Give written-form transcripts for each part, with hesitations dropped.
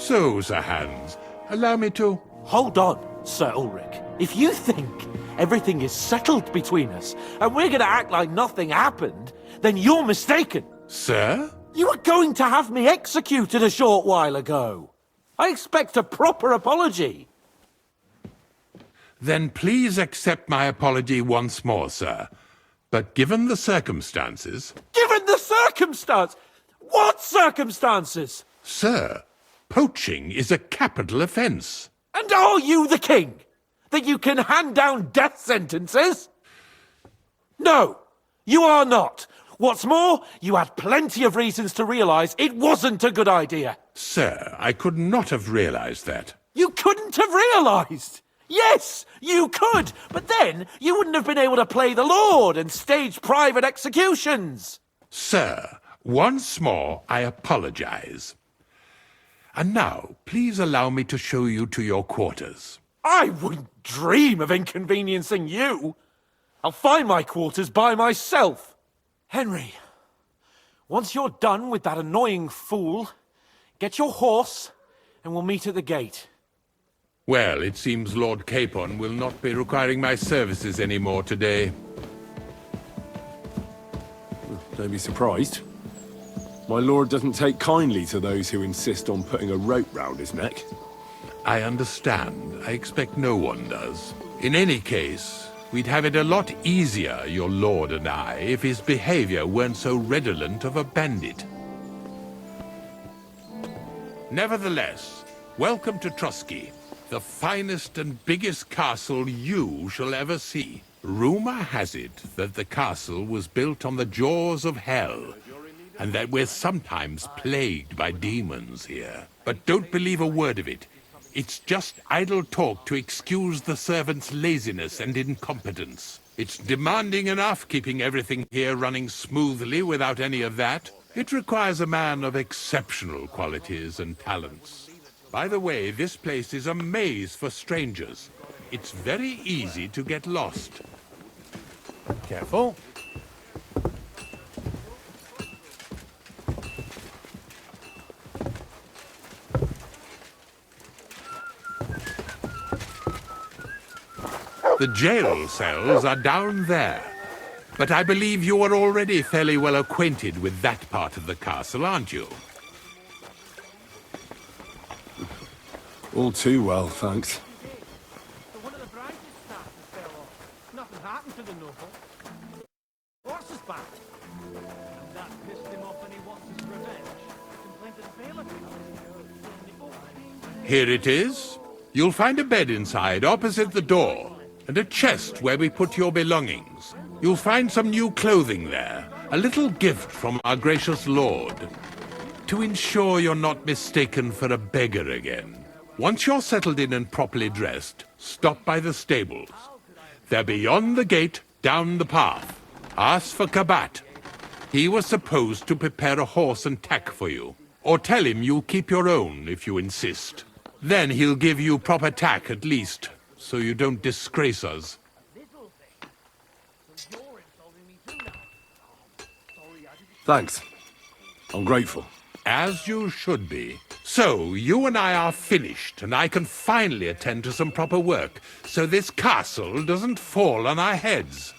So, Sir Hans, allow me to... Hold on, Sir Ulrich. If you think everything is settled between us, and we're gonna act like nothing happened, then you're mistaken. Sir? You were going to have me executed a short while ago. I expect a proper apology. Then please accept my apology once more, sir. But given the circumstances... Given the circumstance? What circumstances? Sir, poaching is a capital offence. And are you the king? That you can hand down death sentences? No, you are not. What's more, you had plenty of reasons to realise it wasn't a good idea. Sir, I could not have realised that. You couldn't have realised! Yes, you could, but then you wouldn't have been able to play the Lord and stage private executions. Sir, once more I apologise. And now, please allow me to show you to your quarters. I wouldn't dream of inconveniencing you. I'll find my quarters by myself. Henry, once you're done with that annoying fool, get your horse and we'll meet at the gate. Well, it seems Lord Capon will not be requiring my services anymore today. Don't be surprised. My lord doesn't take kindly to those who insist on putting a rope round his neck. I understand. I expect no one does. In any case, we'd have it a lot easier, your lord and I, if his behavior weren't so redolent of a bandit. Nevertheless, welcome to Trusky, the finest and biggest castle you shall ever see. Rumor has it that the castle was built on the jaws of hell, and that we're sometimes plagued by demons here. But don't believe a word of it. It's just idle talk to excuse the servants' laziness and incompetence. It's demanding enough keeping everything here running smoothly without any of that. It requires a man of exceptional qualities and talents. By the way, this place is a maze for strangers. It's very easy to get lost. Careful. The jail cells are down there. But I believe you are already fairly well acquainted with that part of the castle, aren't you? All too well, thanks. One of the branches snapped and fell off. Nothing happened to the noble. Horse is back. And that pissed him off and he wants his revenge. Complained to the bailiff. Here it is. You'll find a bed inside, opposite the door, and a chest where we put your belongings. You'll find some new clothing there, a little gift from our gracious lord, to ensure you're not mistaken for a beggar again. Once you're settled in and properly dressed, stop by the stables. They're beyond the gate, down the path. Ask for Kabat. He was supposed to prepare a horse and tack for you. Or tell him you'll keep your own if you insist. Then he'll give you proper tack at least, so you don't disgrace us. Thanks. I'm grateful. As you should be. So, you and I are finished, and I can finally attend to some proper work, so this castle doesn't fall on our heads.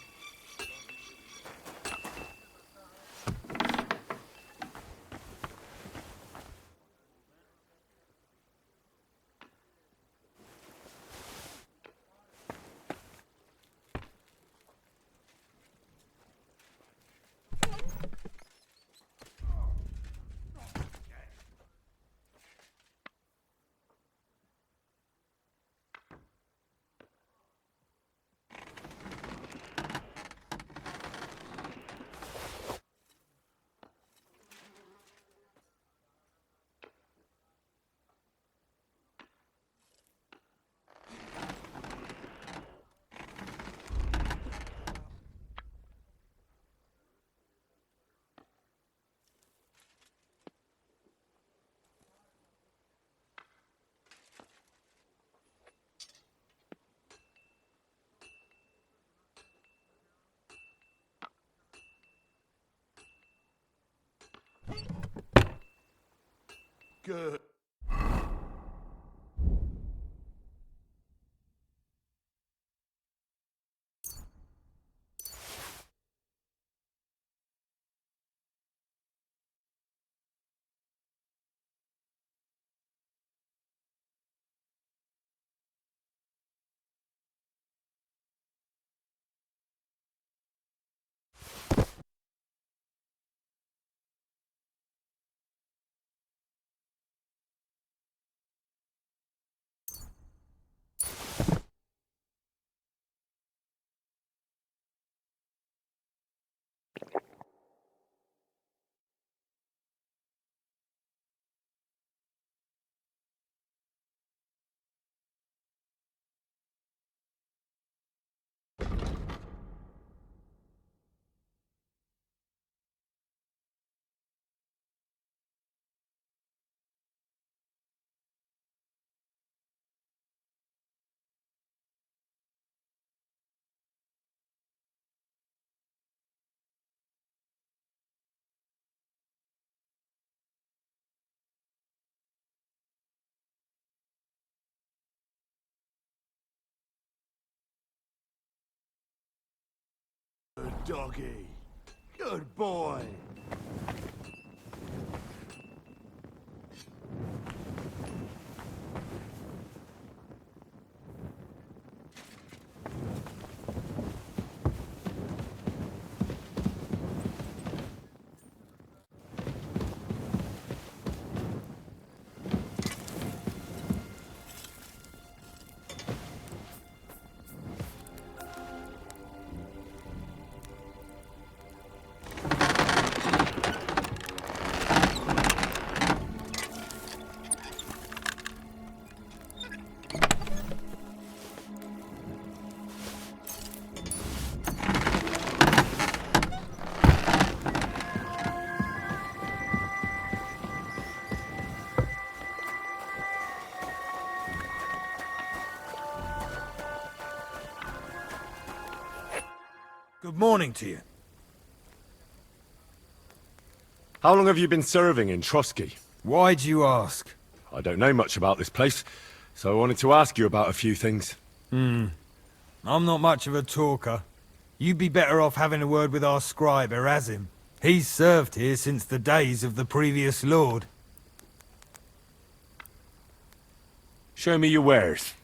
Good. doggy. Good boy. Good morning to you. How long have you been serving in Trotsky? Why do you ask? I don't know much about this place, so I wanted to ask you about a few things. I'm not much of a talker. You'd be better off having a word with our scribe, Erasim. He's served here since the days of the previous lord. Show me your wares.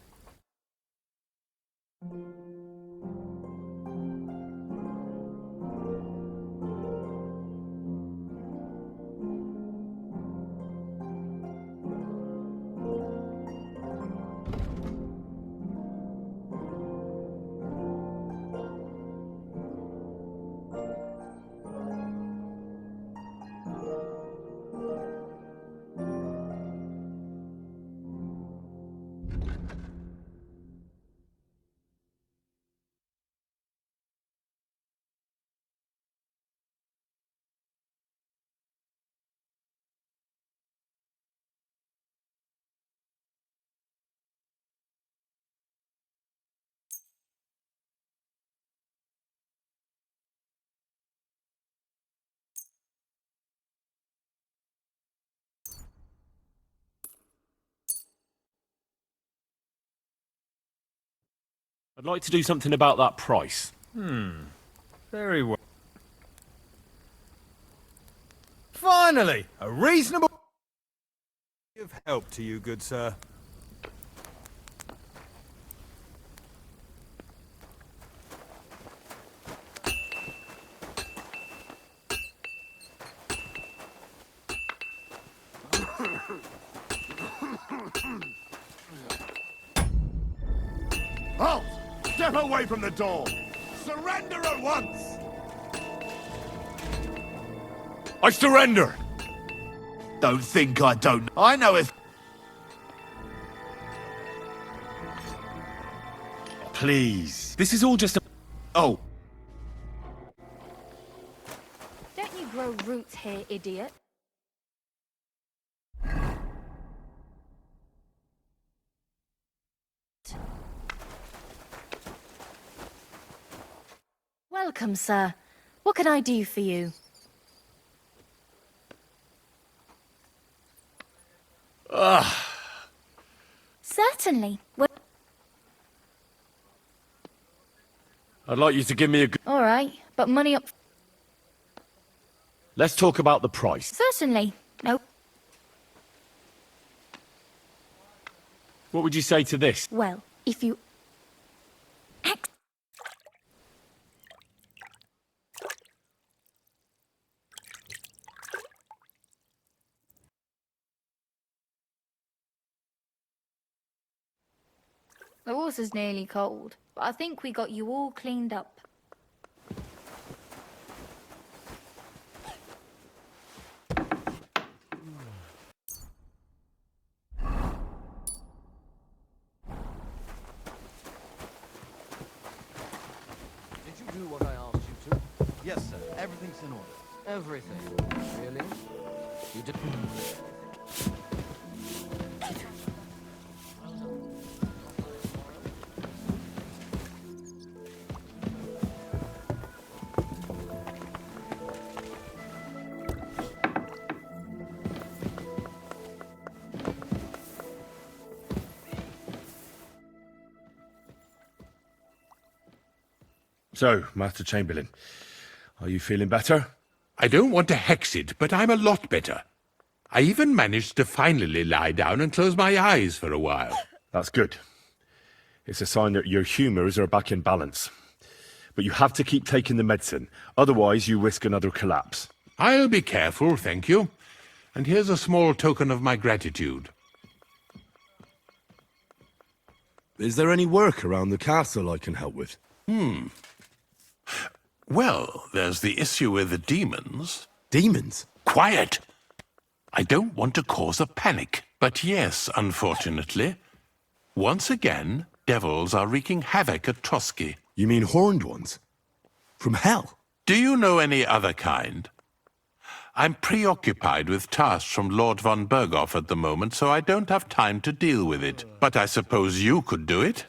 I'd like to do something about that price. Very well. Finally! A reasonable of help to you, good sir. Halt! Step away from the door! Surrender at once! I surrender! Don't think I don't. I know if... Please. This is all just a... Oh, Don't you grow roots here, idiot? Welcome, sir. What can I do for you? Certainly. I'd like you to give me a good... All right, but money up... Let's talk about the price. Certainly. No. What would you say to this? Well, if you... The water's nearly cold, but I think we got you all cleaned up. Did you do what I asked you to? Yes, sir. Everything's in order. Everything? Really? You did... So, Master Chamberlain, Are you feeling better? I don't want to hex it, but I'm a lot better. I even managed to finally lie down and close my eyes for a while. That's good. It's a sign that your humours are back in balance. But you have to keep taking the medicine, otherwise you risk another collapse. I'll be careful, thank you. And here's a small token of my gratitude. Is there any work around the castle I can help with? Well, there's the issue with the demons. Demons? Quiet! I don't want to cause a panic. But yes, unfortunately, once again, devils are wreaking havoc at Trotsky. You mean horned ones? From hell? Do you know any other kind? I'm preoccupied with tasks from Lord von Berghoff at the moment, so I don't have time to deal with it. But I suppose you could do it?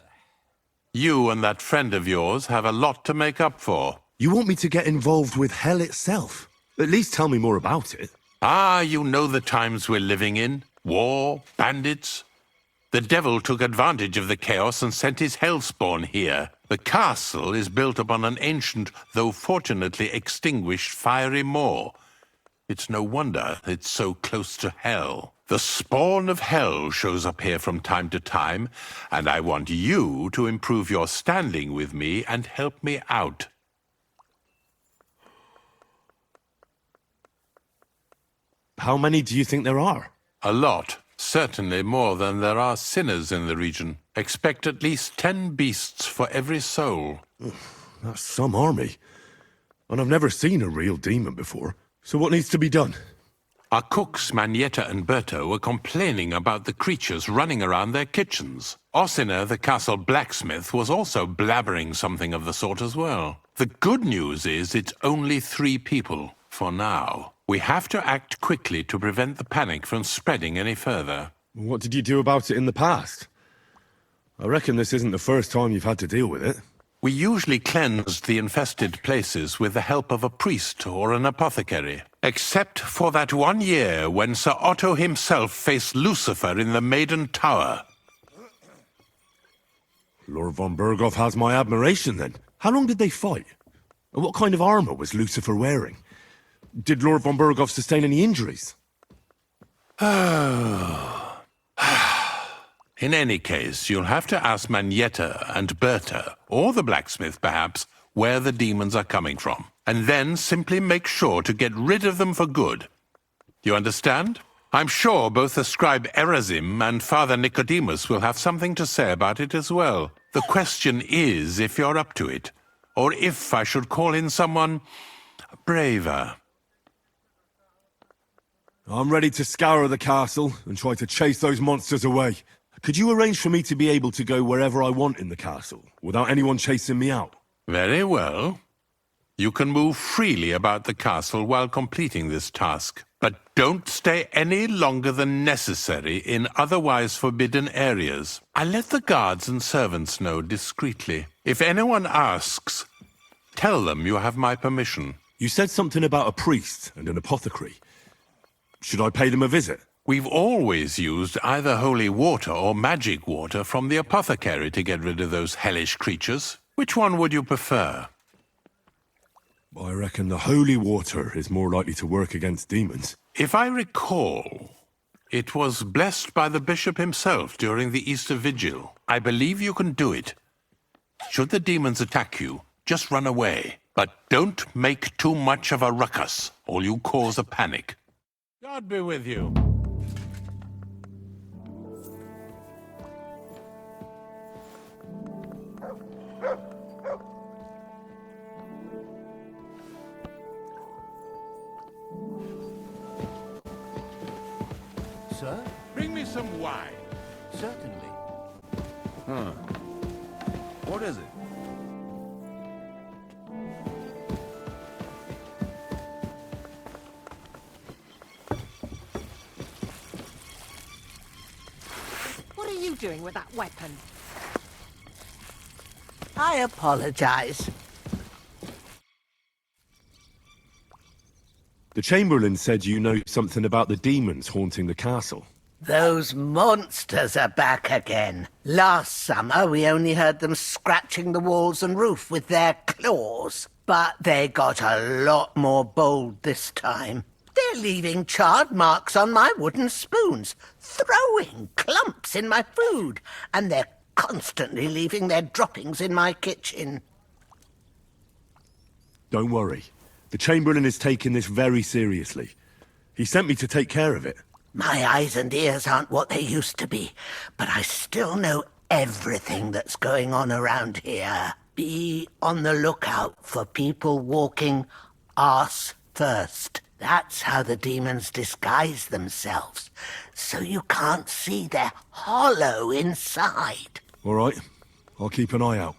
You and that friend of yours have a lot to make up for. You want me to get involved with hell itself? At least tell me more about it. Ah, you know the times we're living in. War, bandits. The devil took advantage of the chaos and sent his hellspawn here. The castle is built upon an ancient, though fortunately extinguished, fiery moor. It's no wonder it's so close to hell. The spawn of hell shows up here from time to time, and I want you to improve your standing with me and help me out. How many do you think there are? A lot. Certainly more than there are sinners in the region. Expect at least 10 beasts for every soul. That's some army. And I've never seen a real demon before. So what needs to be done? Our cooks, Manietta and Berto, were complaining about the creatures running around their kitchens. Ossina, the castle blacksmith, was also blabbering something of the sort as well. The good news is it's only 3 people, for now. We have to act quickly to prevent the panic from spreading any further. What did you do about it in the past? I reckon this isn't the first time you've had to deal with it. We usually cleansed the infested places with the help of a priest or an apothecary. Except for that one year when Sir Otto himself faced Lucifer in the Maiden Tower. Lord von Berghoff has my admiration then. How long did they fight? And what kind of armor was Lucifer wearing? Did Lord von Berghoff sustain any injuries? In any case, you'll have to ask Manietta and Berta, or the blacksmith perhaps, where the demons are coming from. And then simply make sure to get rid of them for good. You understand? I'm sure both the scribe Erazim and Father Nicodemus will have something to say about it as well. The question is if you're up to it, or if I should call in someone braver. I'm ready to scour the castle and try to chase those monsters away. Could you arrange for me to be able to go wherever I want in the castle, without anyone chasing me out? Very well. You can move freely about the castle while completing this task. But don't stay any longer than necessary in otherwise forbidden areas. I'll let the guards and servants know discreetly. If anyone asks, tell them you have my permission. You said something about a priest and an apothecary. Should I pay them a visit? We've always used either holy water or magic water from the apothecary to get rid of those hellish creatures. Which one would you prefer? I reckon the holy water is more likely to work against demons. If I recall, it was blessed by the bishop himself during the Easter Vigil. I believe you can do it. Should the demons attack you, just run away. But don't make too much of a ruckus, or you cause a panic. God be with you. Sir? Bring me some wine. Certainly. What is it? What are you doing with that weapon? I apologize. The Chamberlain said you know something about the demons haunting the castle. Those monsters are back again. Last summer, we only heard them scratching the walls and roof with their claws. But they got a lot more bold this time. They're leaving charred marks on my wooden spoons, throwing clumps in my food, and they're constantly leaving their droppings in my kitchen. Don't worry. The Chamberlain is taking this very seriously. He sent me to take care of it. My eyes and ears aren't what they used to be, but I still know everything that's going on around here. Be on the lookout for people walking arse first. That's how the demons disguise themselves, so you can't see their hollow inside. All right. I'll keep an eye out.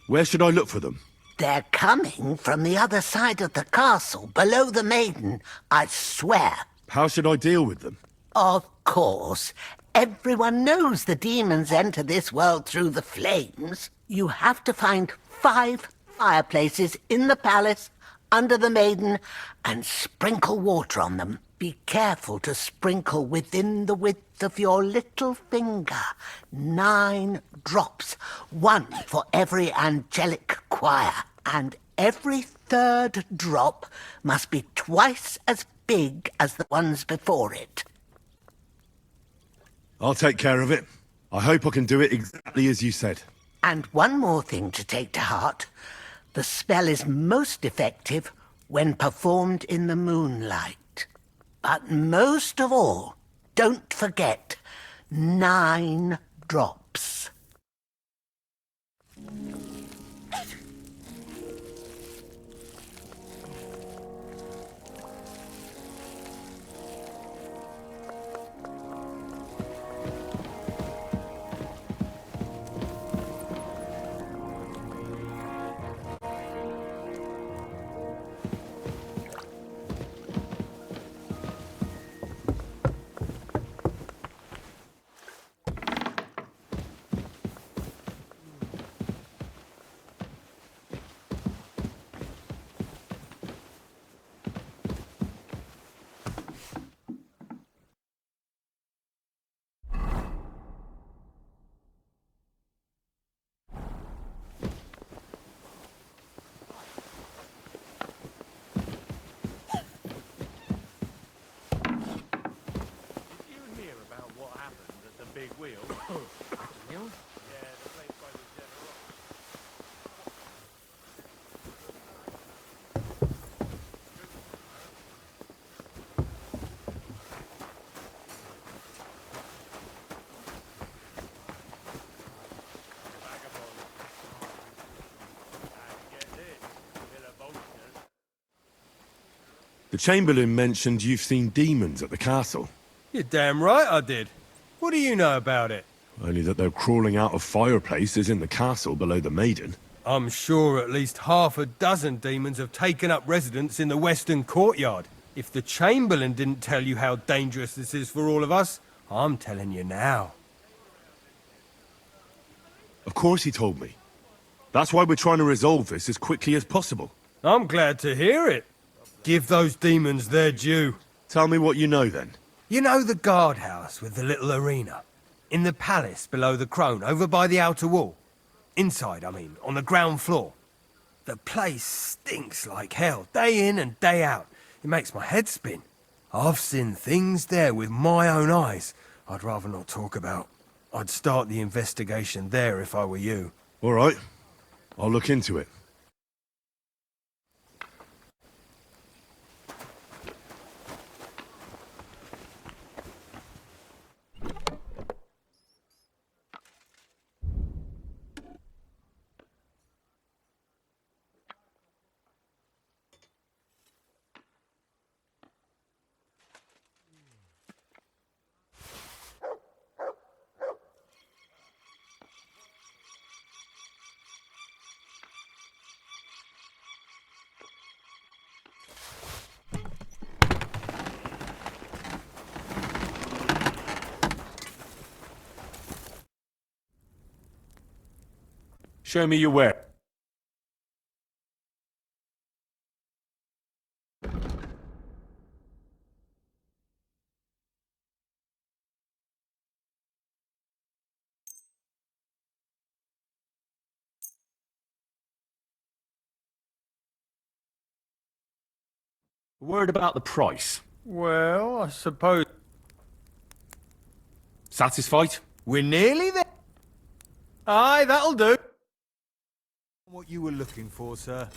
Where should I look for them? They're coming from the other side of the castle, below the maiden, I swear. How should I deal with them? Of course. Everyone knows the demons enter this world through the flames. You have to find 5 fireplaces in the palace, under the maiden, and sprinkle water on them. Be careful to sprinkle within the width of your little finger. 9 drops, 1 for every angelic choir. And every 3rd drop must be twice as big as the ones before it. I'll take care of it. I hope I can do it exactly as you said. And one more thing to take to heart. The spell is most effective when performed in the moonlight. But most of all, don't forget 9 drops. The Chamberlain mentioned you've seen demons at the castle. You're damn right I did. What do you know about it? Only that they're crawling out of fireplaces in the castle below the Maiden. I'm sure at least half a dozen demons have taken up residence in the western courtyard. If the Chamberlain didn't tell you how dangerous this is for all of us, I'm telling you now. Of course he told me. That's why we're trying to resolve this as quickly as possible. I'm glad to hear it. Give those demons their due. Tell me what you know then. You know the guardhouse with the little arena? In the palace below the crone, over by the outer wall? Inside, I mean, on the ground floor. The place stinks like hell, day in and day out. It makes my head spin. I've seen things there with my own eyes I'd rather not talk about. I'd start the investigation there if I were you. All right. I'll look into it. Show me your where. A word about the price. Well, I suppose Satisfied? we're nearly there. Aye, that'll do. What you were looking for, sir.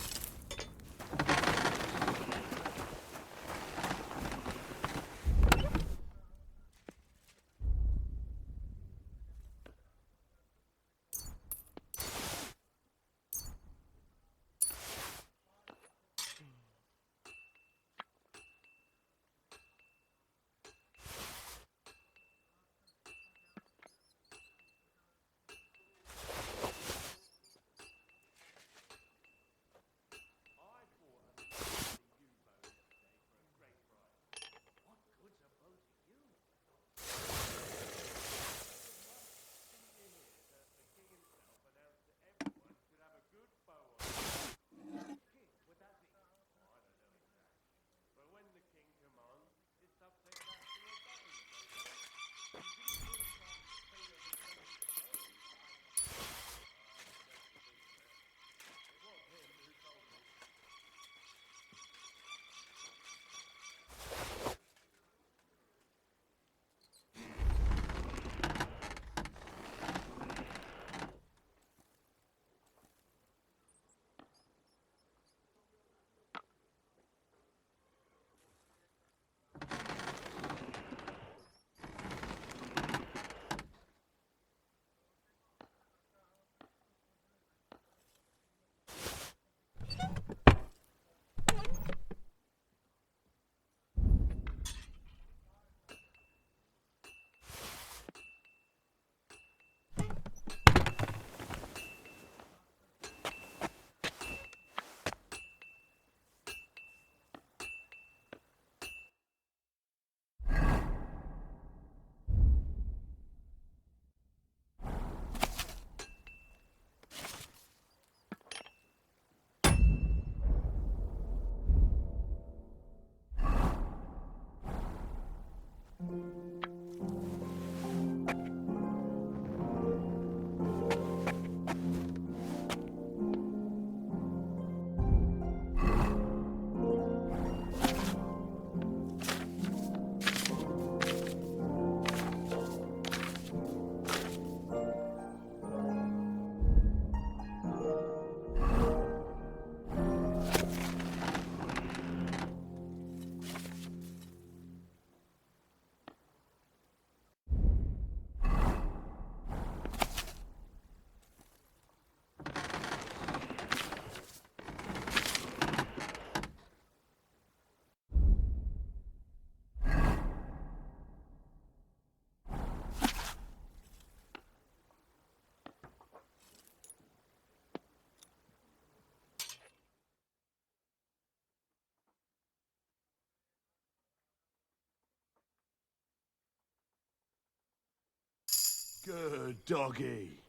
Good doggy.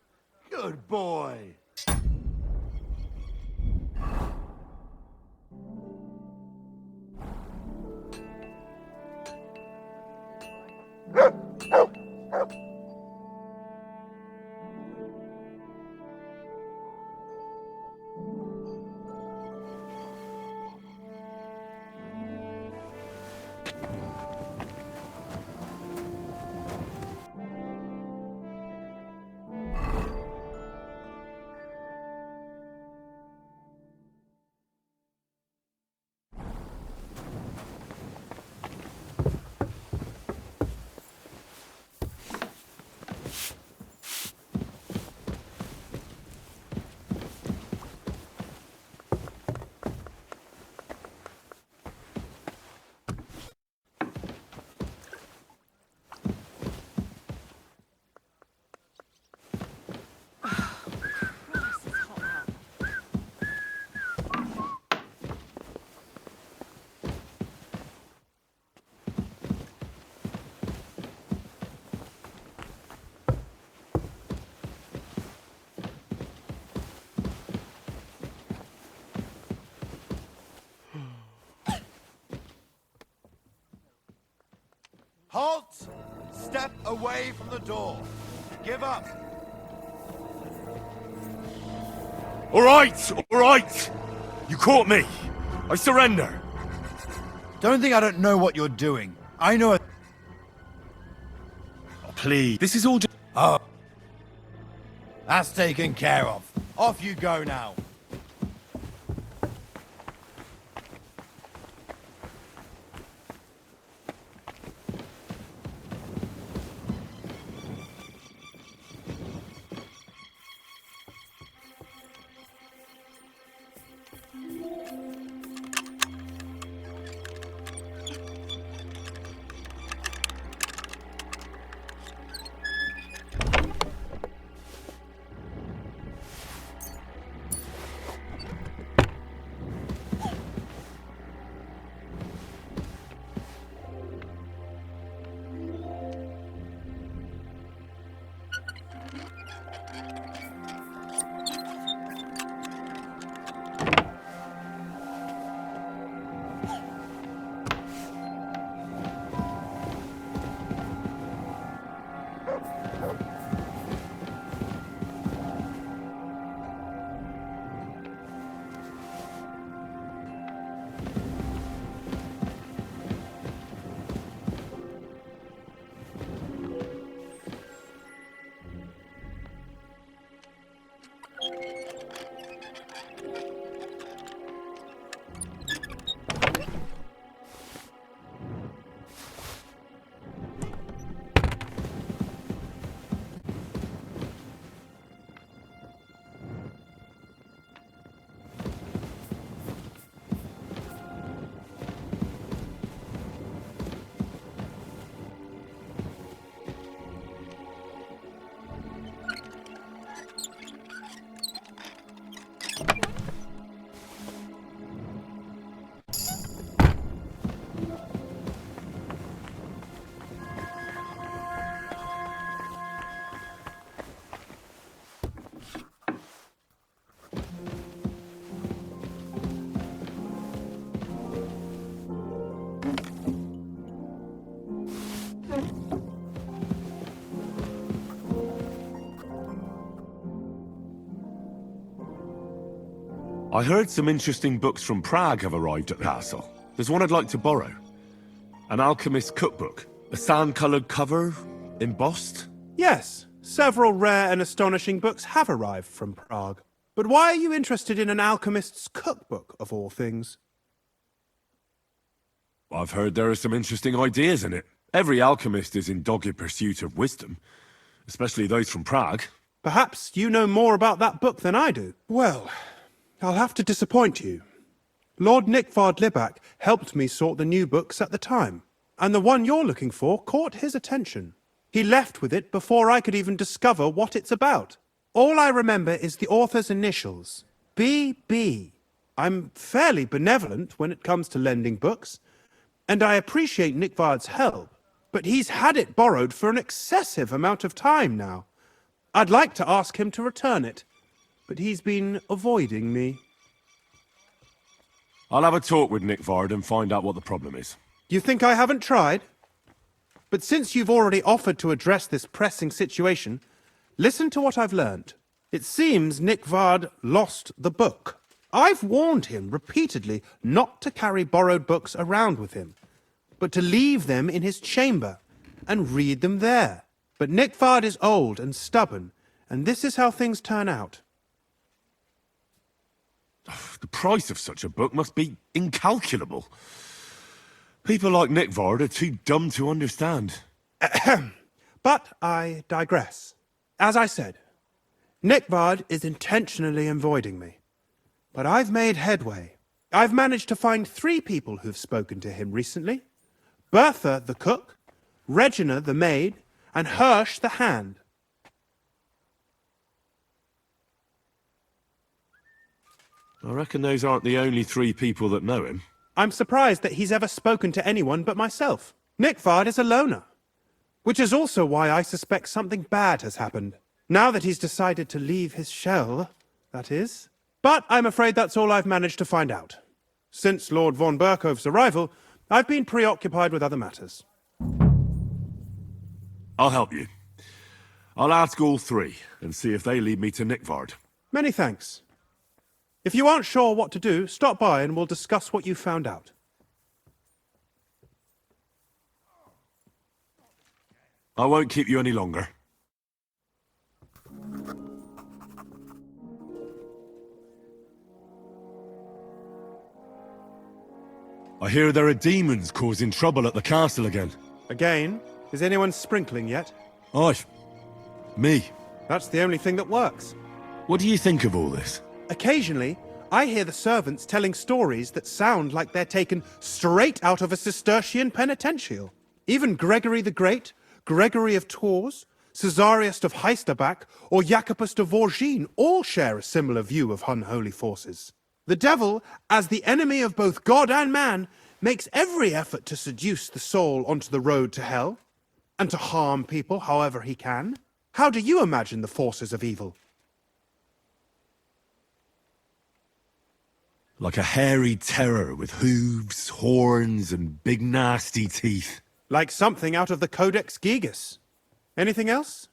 Good boy. Halt! Step away from the door. Give up. All right! You caught me. I surrender. Don't think I don't know what you're doing. I know. Please, this is all just... Oh. That's taken care of. Off you go now. I heard some interesting books from Prague have arrived at the castle. There's one I'd like to borrow. An alchemist's cookbook. A sand-coloured cover, embossed. Yes, several rare and astonishing books have arrived from Prague. But why are you interested in an alchemist's cookbook, of all things? I've heard there are some interesting ideas in it. Every alchemist is in dogged pursuit of wisdom, especially those from Prague. Perhaps you know more about that book than I do. Well, I'll have to disappoint you. Lord Nickvard Libak helped me sort the new books at the time, and the one you're looking for caught his attention. He left with it before I could even discover what it's about. All I remember is the author's initials, B.B. I'm fairly benevolent when it comes to lending books, and I appreciate Nickvard's help, but he's had it borrowed for an excessive amount of time now. I'd like to ask him to return it, but he's been avoiding me. I'll have a talk with Nickvard and find out what the problem is. You think I haven't tried? But since you've already offered to address this pressing situation, listen to what I've learned. It seems Nickvard lost the book. I've warned him repeatedly not to carry borrowed books around with him, but to leave them in his chamber and read them there. But Nickvard is old and stubborn, and this is how things turn out. The price of such a book must be incalculable. People like Nickvard are too dumb to understand. But I digress. As I said, Nickvard is intentionally avoiding me. But I've made headway. I've managed to find 3 people who've spoken to him recently. Bertha, the cook, Regina, the maid, and Hirsch, the hand. I reckon those aren't the only 3 people that know him. I'm surprised that he's ever spoken to anyone but myself. Nickvard is a loner, which is also why I suspect something bad has happened. Now that he's decided to leave his shell, that is. But I'm afraid that's all I've managed to find out. Since Lord von Berkove's arrival, I've been preoccupied with other matters. I'll help you. I'll ask all 3 and see if they lead me to Nickvard. Many thanks. If you aren't sure what to do, stop by and we'll discuss what you found out. I won't keep you any longer. I hear there are demons causing trouble at the castle again. Again? Is anyone sprinkling yet? Me. That's the only thing that works. What do you think of all this? Occasionally, I hear the servants telling stories that sound like they're taken straight out of a Cistercian penitential. Even Gregory the Great, Gregory of Tours, Caesarius of Heisterbach, or Jacobus de Vorgine all share a similar view of unholy forces. The devil, as the enemy of both God and man, makes every effort to seduce the soul onto the road to hell, and to harm people however he can. How do you imagine the forces of evil? Like a hairy terror with hooves, horns, and big nasty teeth. Like something out of the Codex Gigas. Anything else?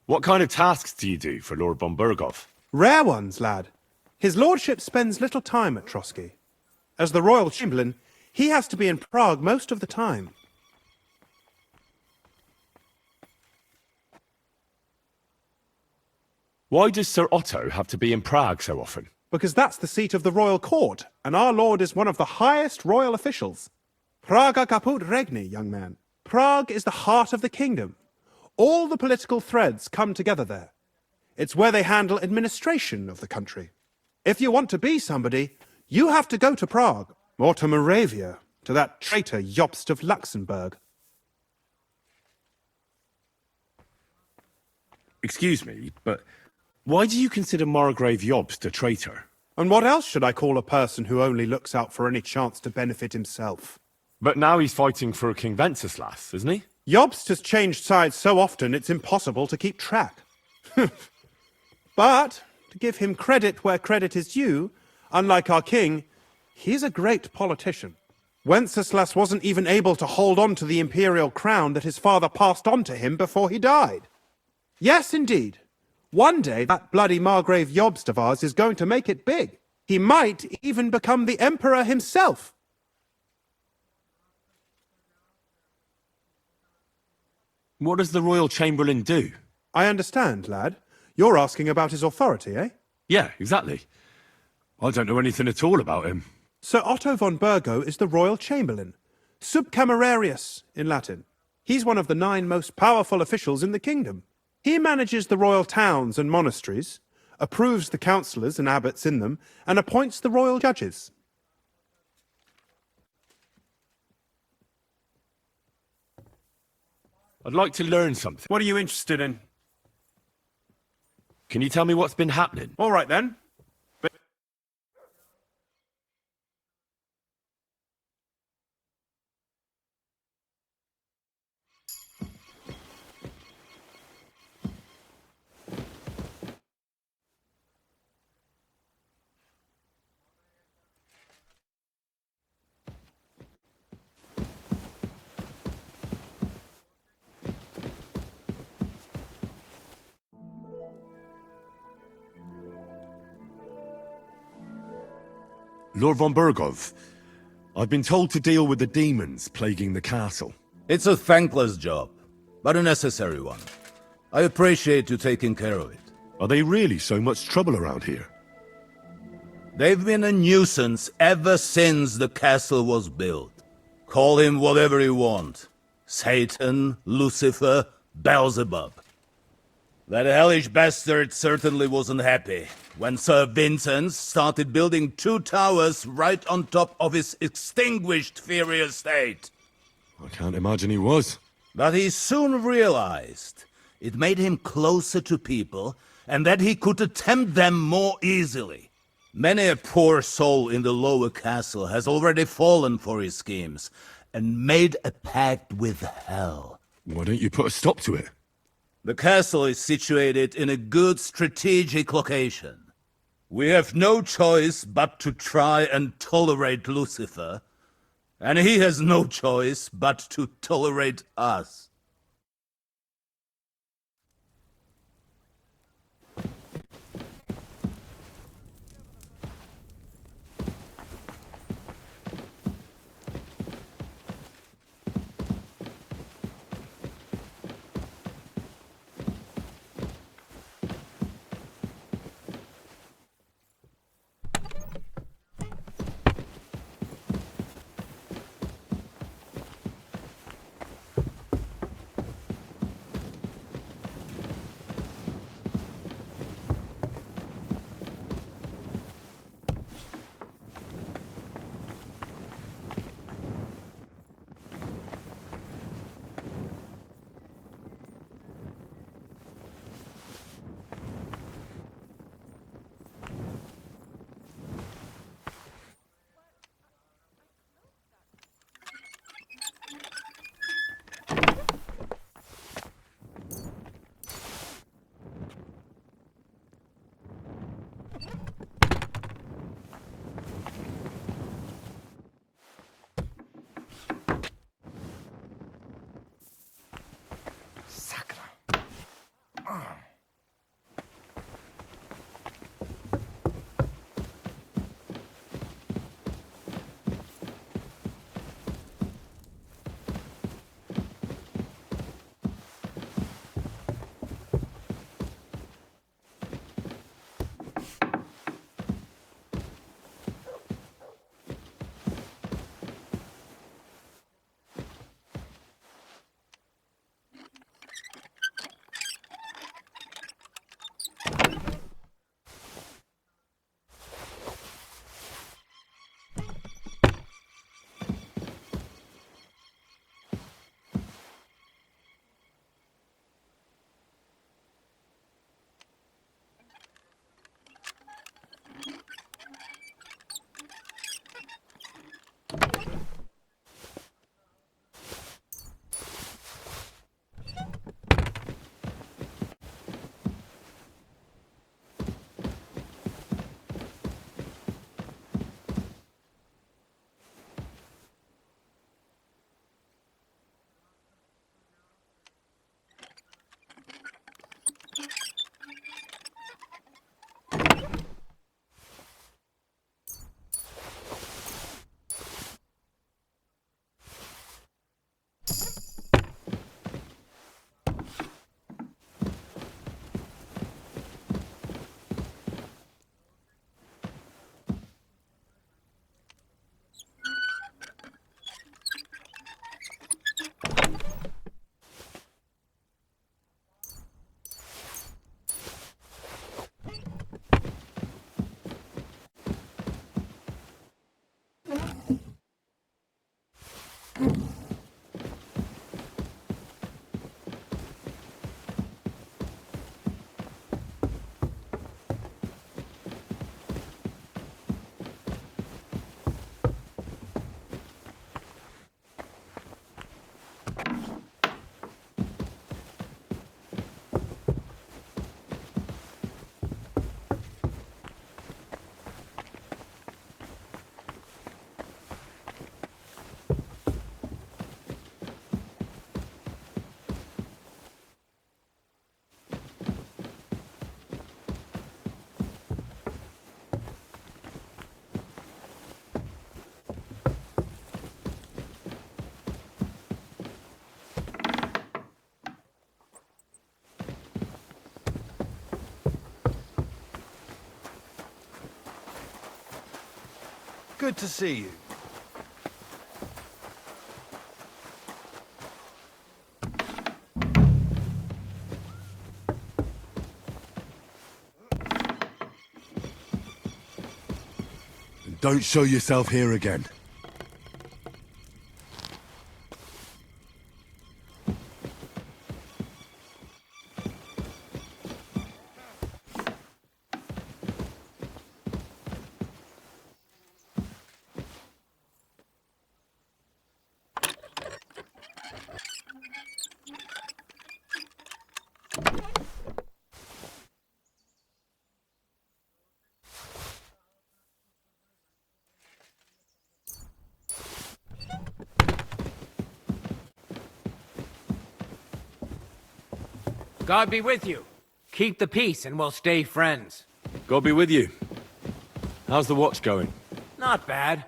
What kind of tasks do you do for Lord von Burgov? Rare ones, lad. His lordship spends little time at Trotsky. As the royal chamberlain, he has to be in Prague most of the time. Why does Sir Otto have to be in Prague so often? Because that's the seat of the royal court, and our lord is one of the highest royal officials. Praga caput regni, young man. Prague is the heart of the kingdom. All the political threads come together there. It's where they handle administration of the country. If you want to be somebody, you have to go to Prague, or to Moravia, to that traitor Jobst of Luxembourg. Excuse me, but why do you consider Margrave Jobst a traitor? And what else should I call a person who only looks out for any chance to benefit himself? But now he's fighting for King Wenceslas, isn't he? Jobst has changed sides so often it's impossible to keep track. But, to give him credit where credit is due, unlike our king, he's a great politician. Wenceslas wasn't even able to hold on to the imperial crown that his father passed on to him before he died. Yes, indeed. One day, that bloody Margrave Jobst of ours is going to make it big. He might even become the emperor himself. What does the Royal Chamberlain do? I understand, lad. You're asking about his authority, eh? Yeah, exactly. I don't know anything at all about him. Sir Otto von Burgo is the Royal Chamberlain, subcamerarius in Latin. He's one of the 9 most powerful officials in the kingdom. He manages the royal towns and monasteries, approves the councillors and abbots in them, and appoints the royal judges. I'd like to learn something. What are you interested in? Can you tell me what's been happening? All right, then. Lord von Burgov, I've been told to deal with the demons plaguing the castle. It's a thankless job, but a necessary one. I appreciate you taking care of it. Are they really so much trouble around here? They've been a nuisance ever since the castle was built. Call him whatever you want. Satan, Lucifer, Beelzebub. That hellish bastard certainly wasn't happy when Sir Vincent started building 2 towers right on top of his extinguished fairy estate. I can't imagine he was. But he soon realized it made him closer to people and that he could tempt them more easily. Many a poor soul in the lower castle has already fallen for his schemes and made a pact with hell. Why don't you put a stop to it? The castle is situated in a good strategic location. We have no choice but to try and tolerate Lucifer, and he has no choice but to tolerate us. Good to see you. Don't show yourself here again. God be with you. Keep the peace and we'll stay friends. God be with you. How's the watch going? Not bad.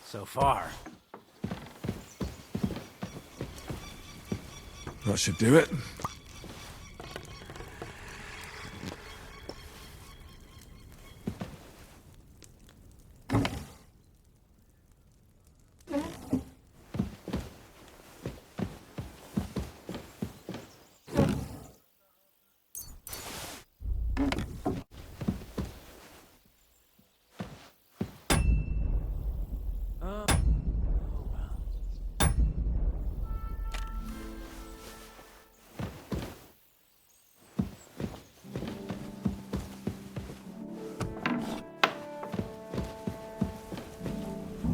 So far. That should do it.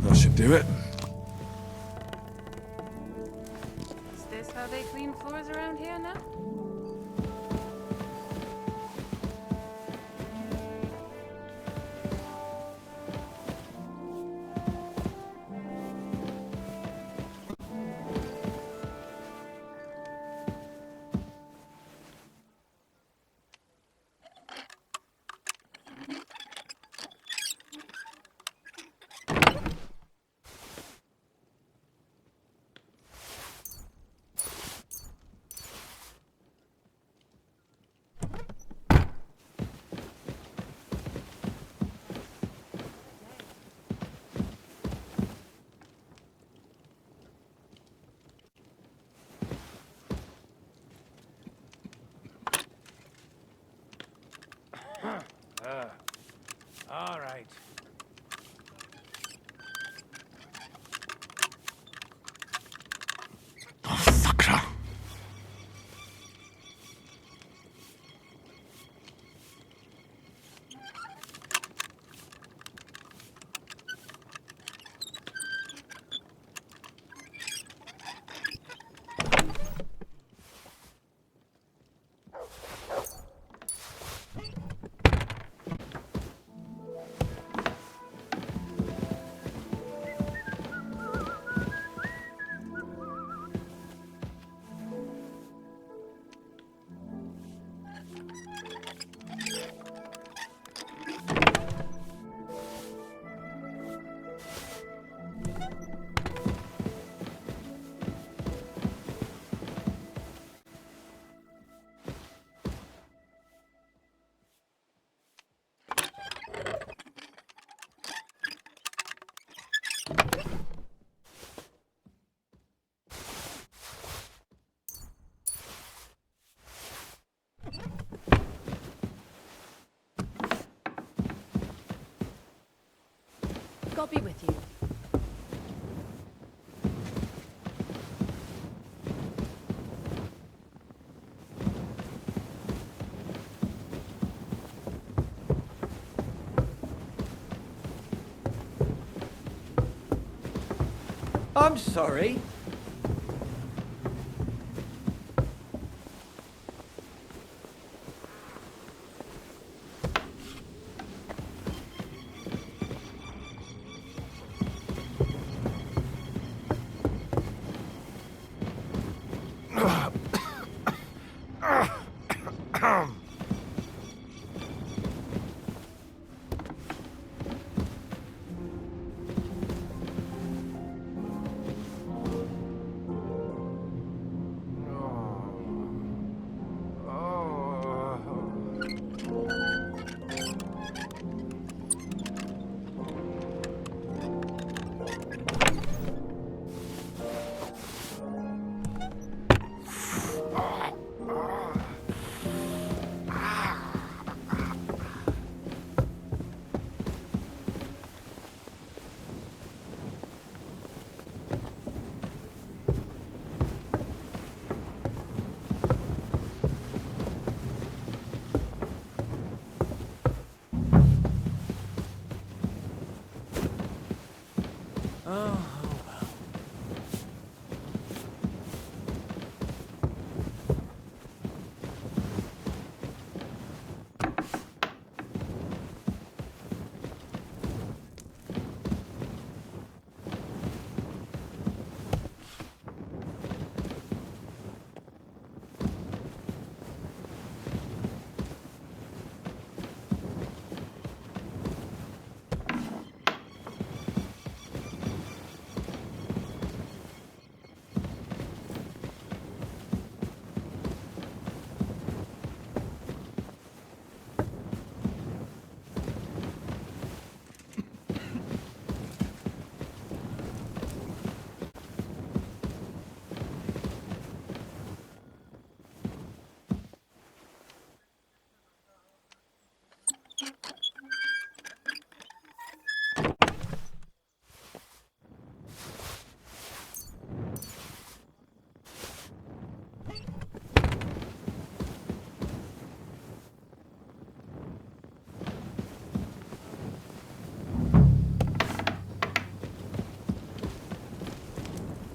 That should do it. Is this how they clean floors around here now? All right. Sakra. God be with you. I'm sorry.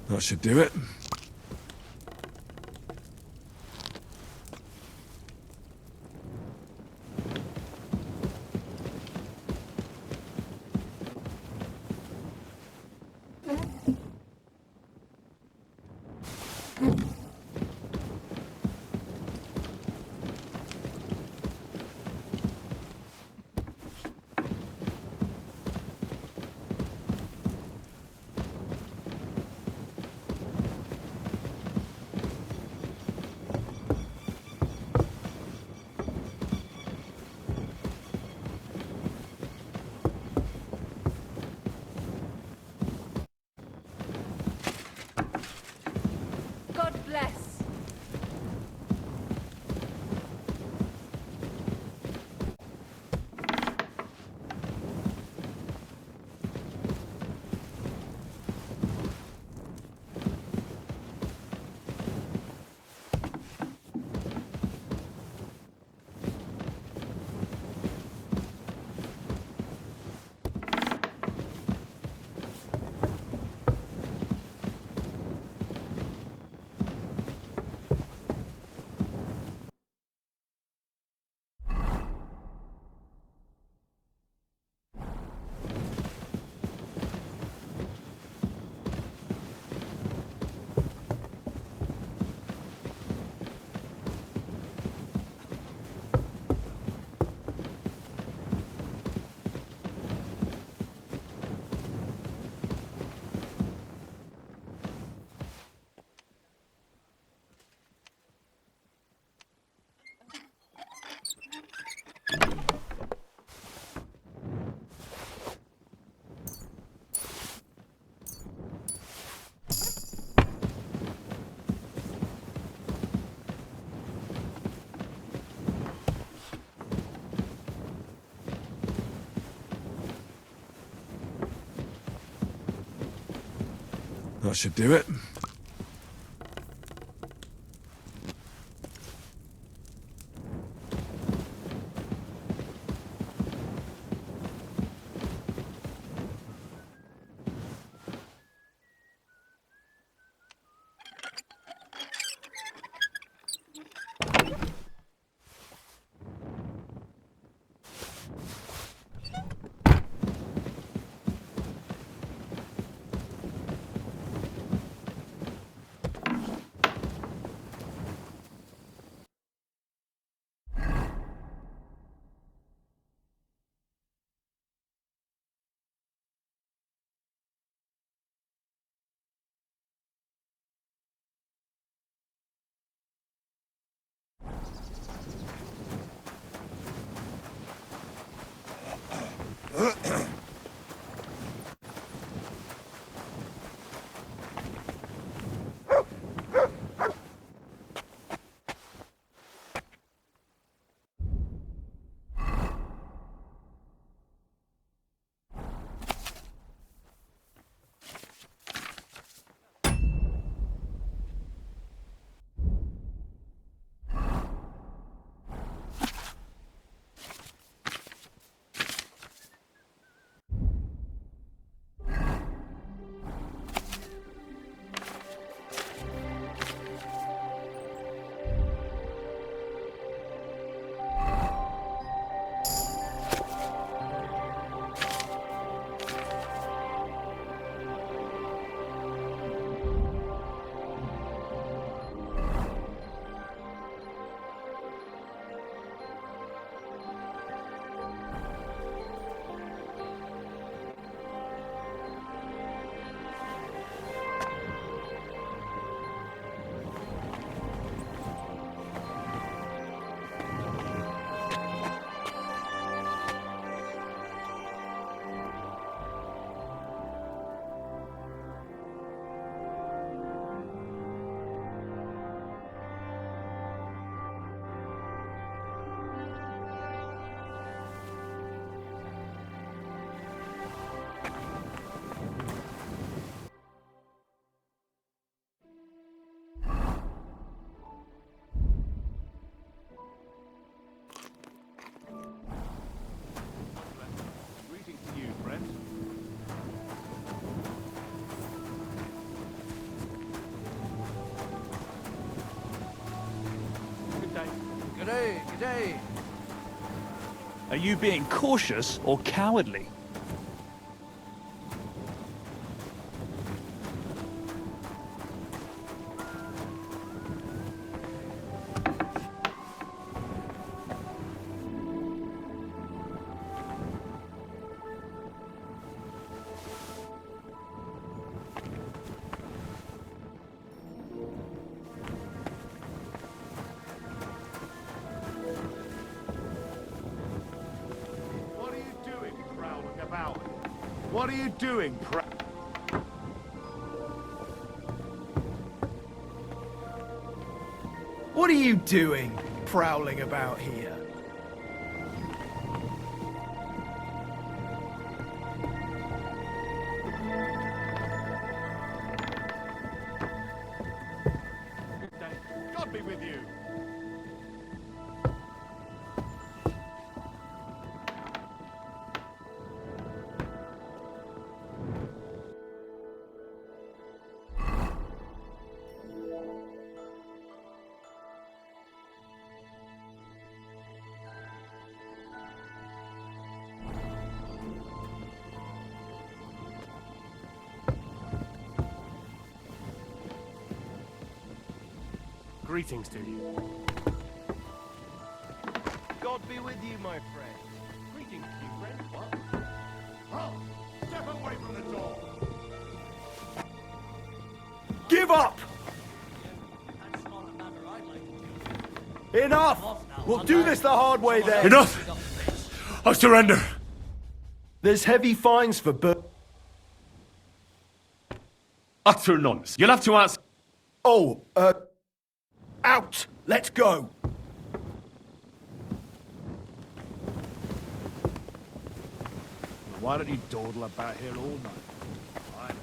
That should do it. God bless. That should do it. day. Are you being cautious or cowardly? What are you doing, What are you doing, prowling about here? God be with you. Greetings to you. God be with you, my friend. Greetings to you, friend. What? Oh, step away from the door. Give up! Enough! We'll do this the hard way then. Enough! I surrender! There's heavy fines for Utter nonsense. You'll have to answer. Oh, out! Let's go! Why don't you dawdle about here all night? I know.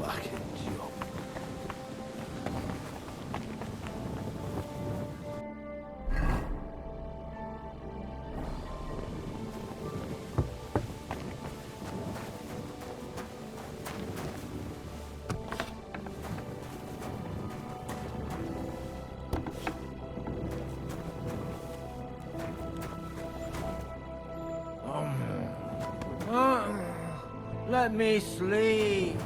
Fucking job. Let me sleep.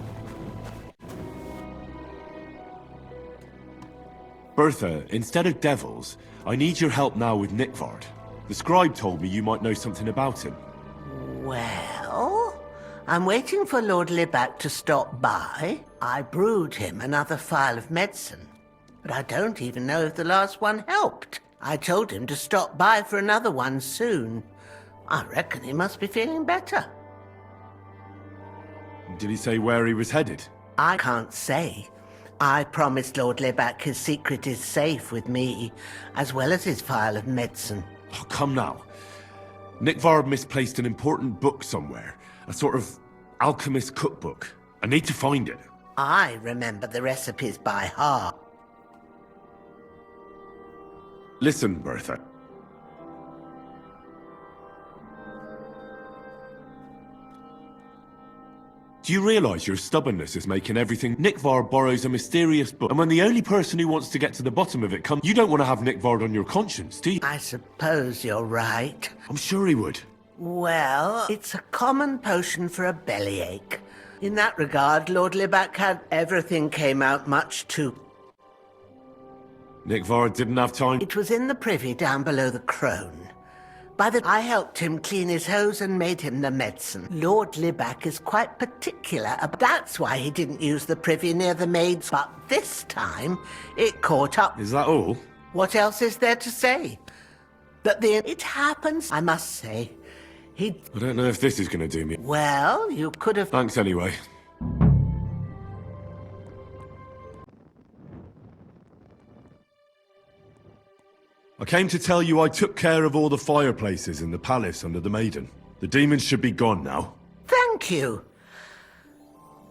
Bertha, instead of devils, I need your help now with Nickvard. The scribe told me you might know something about him. Well, I'm waiting for Lord Libac to stop by. I brewed him another phial of medicine, but I don't even know if the last one helped. I told him to stop by for another one soon. I reckon he must be feeling better. Did he say where he was headed? I can't say. I promised Lord Libac his secret is safe with me, as well as his phial of medicine. Oh, come now. Nickvard misplaced an important book somewhere. A sort of alchemist cookbook. I need to find it. I remember the recipes by heart. Listen, Bertha. Do you realize your stubbornness is making everything? Nickvard borrows a mysterious book, and when the only person who wants to get to the bottom of it comes, you don't want to have Nickvard on your conscience, do you? I suppose you're right. I'm sure he would. Well, it's a common potion for a bellyache. In that regard, Lord Libac had everything came out much too. Nickvard didn't have time. It was in the privy down below the crone. I helped him clean his hose and made him the medicine. Lord Libac is quite particular. That's why he didn't use the privy near the maids. But this time, it caught up. Is that all? What else is there to say? It happens, I must say. I don't know if this is going to do me. Well, you could have... Thanks anyway. I came to tell you I took care of all the fireplaces in the palace under the Maiden. The demons should be gone now. Thank you.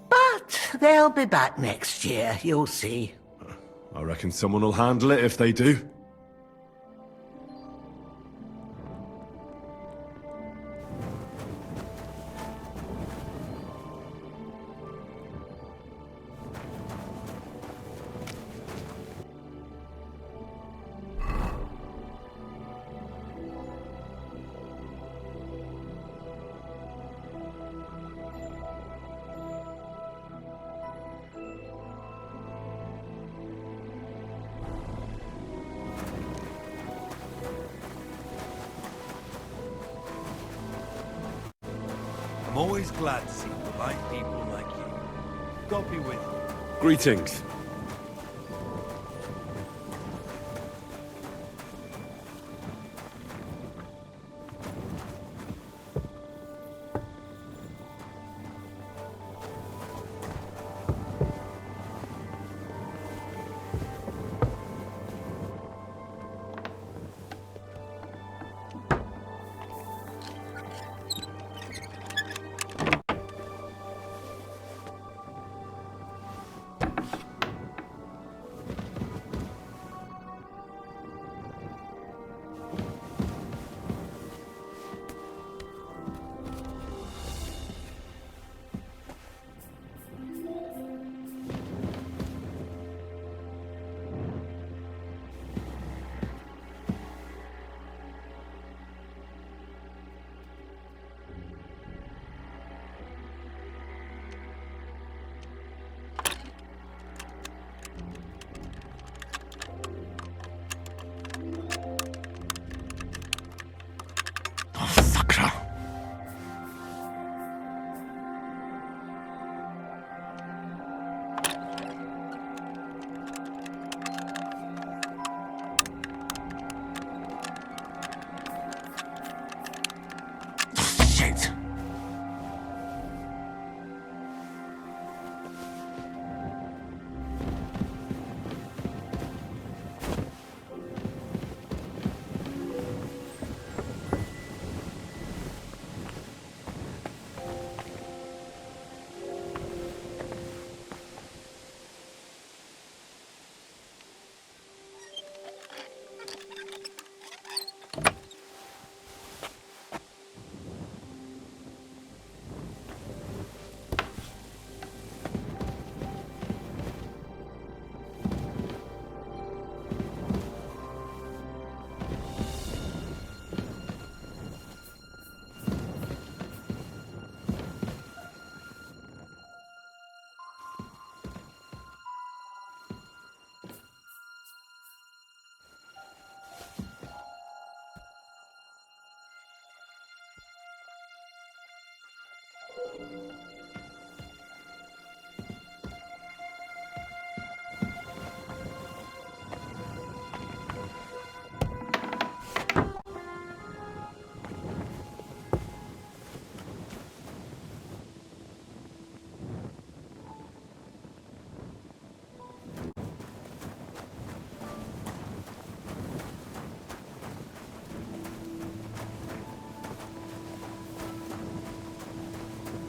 But they'll be back next year, you'll see. I reckon someone will handle it if they do. I'm always glad to see polite people like you. God be with you. Greetings.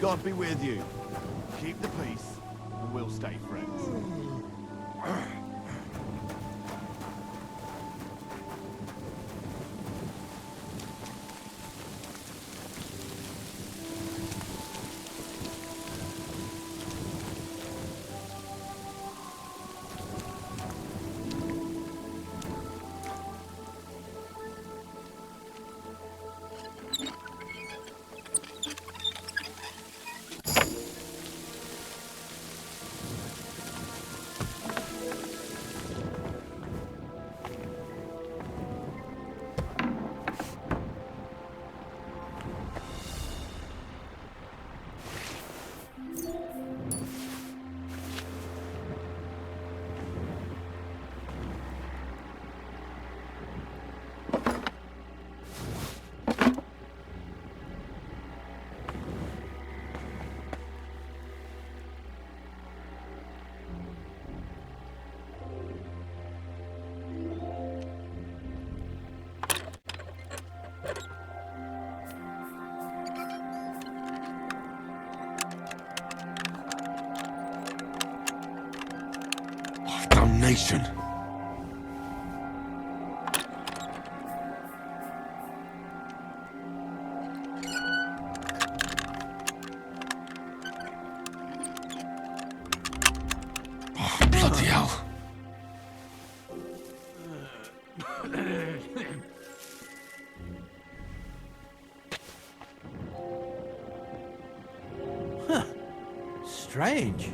God be with you. Keep the peace, and we'll stay friends. Damnation. Oh, bloody hell. Strange.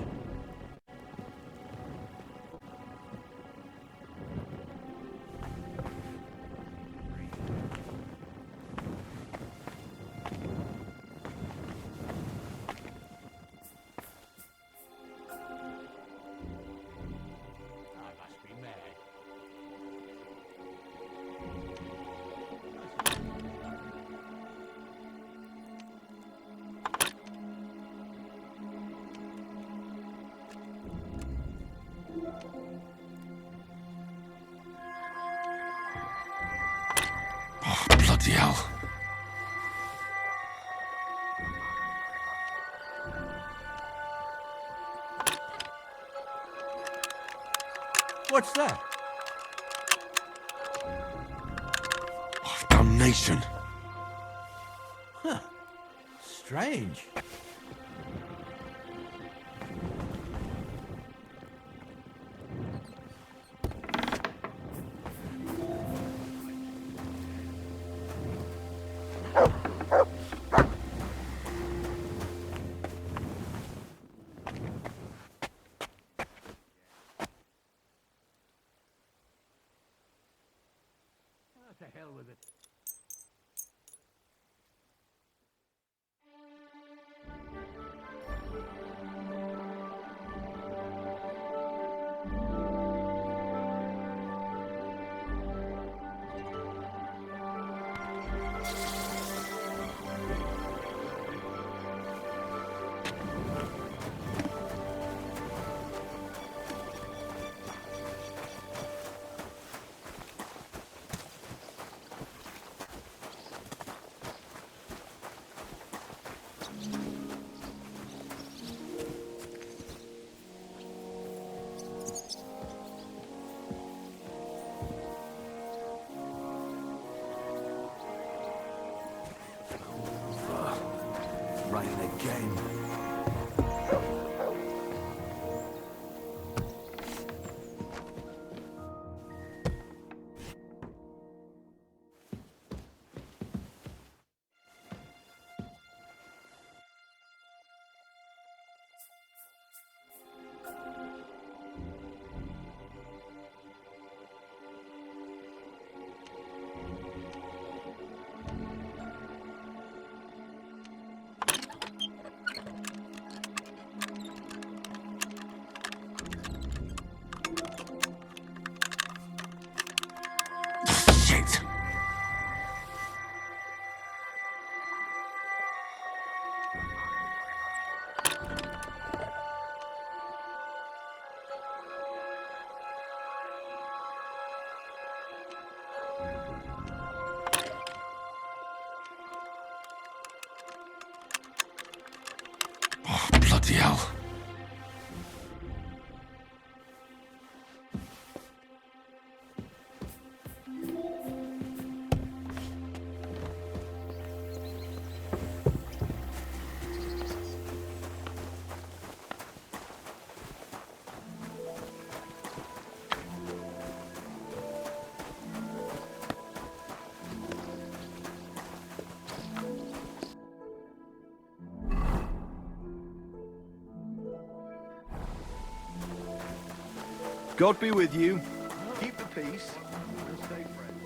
Oh, bloody hell. What's that? Oh, damnation. Huh. Strange. To hell with it. Rain again. Shit. Oh, bloody hell. God be with you. Keep the peace and stay friends.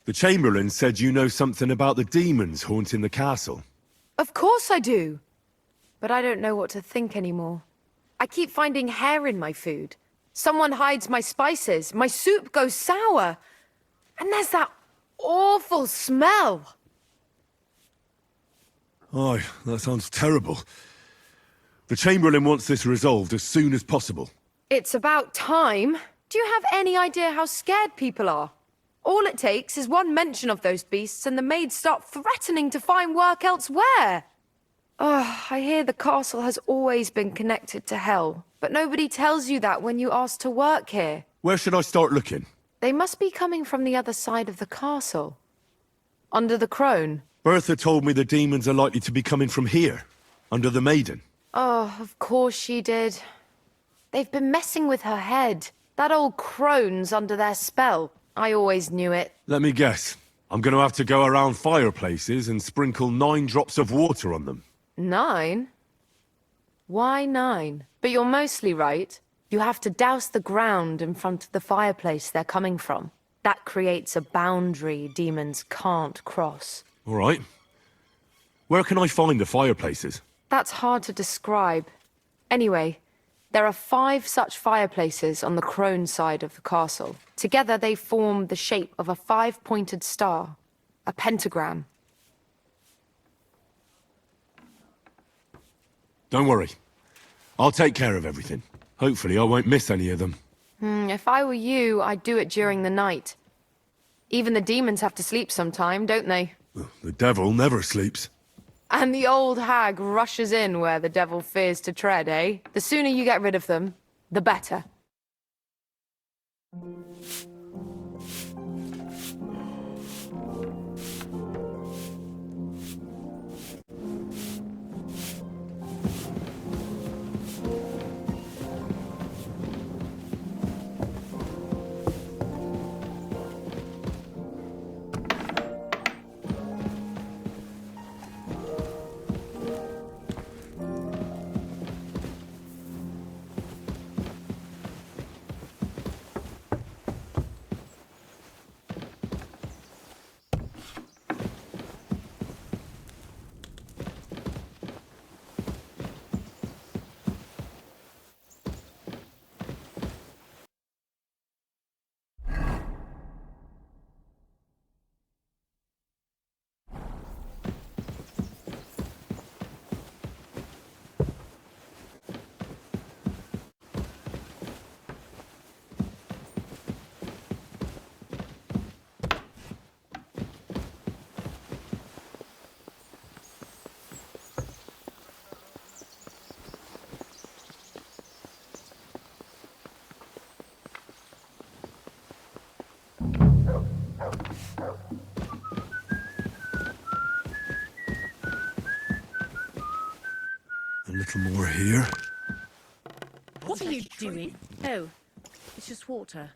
The Chamberlain said you know something about the demons haunting the castle. Of course I do. But I don't know what to think anymore. I keep finding hair in my food. Someone hides my spices. My soup goes sour. And there's that awful smell. Aye, that sounds terrible. The Chamberlain wants this resolved as soon as possible. It's about time. Do you have any idea how scared people are? All it takes is one mention of those beasts and the maids start threatening to find work elsewhere. I hear the castle has always been connected to hell, but nobody tells you that when you ask to work here. Where should I start looking? They must be coming from the other side of the castle. Under the crone. Bertha told me the demons are likely to be coming from here, under the maiden. Oh, of course she did. They've been messing with her head. That old crone's under their spell. I always knew it. Let me guess. I'm going to have to go around fireplaces and sprinkle 9 drops of water on them. 9? Why 9? But you're mostly right. You have to douse the ground in front of the fireplace they're coming from. That creates a boundary demons can't cross. All right. Where can I find the fireplaces? That's hard to describe. Anyway, there are 5 such fireplaces on the crone side of the castle. Together they form the shape of a 5-pointed star, a pentagram. Don't worry. I'll take care of everything. Hopefully I won't miss any of them. If I were you, I'd do it during the night. Even the demons have to sleep sometime, don't they? The devil never sleeps. And the old hag rushes in where the devil fears to tread, eh? The sooner you get rid of them, the better. A little more here. What are you doing? Oh, it's just water.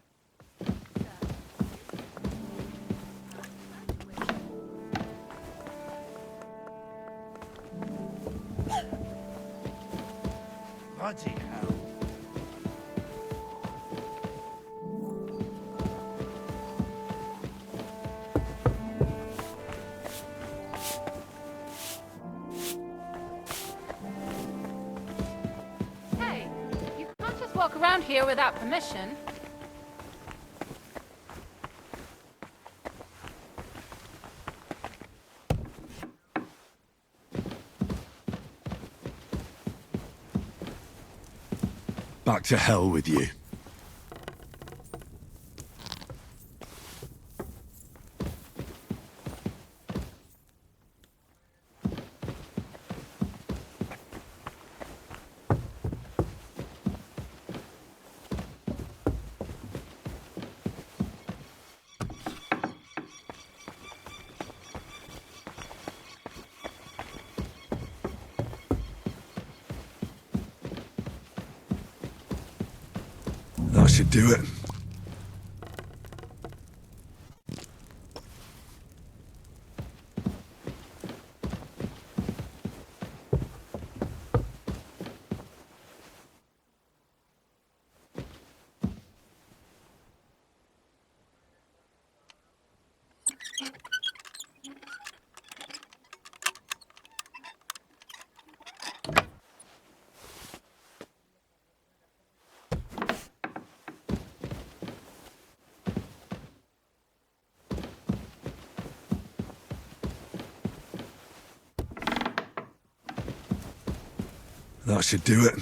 Bloody hell. Hey, you can't just walk around here without permission. Back to hell with you. That should do it. That should do it.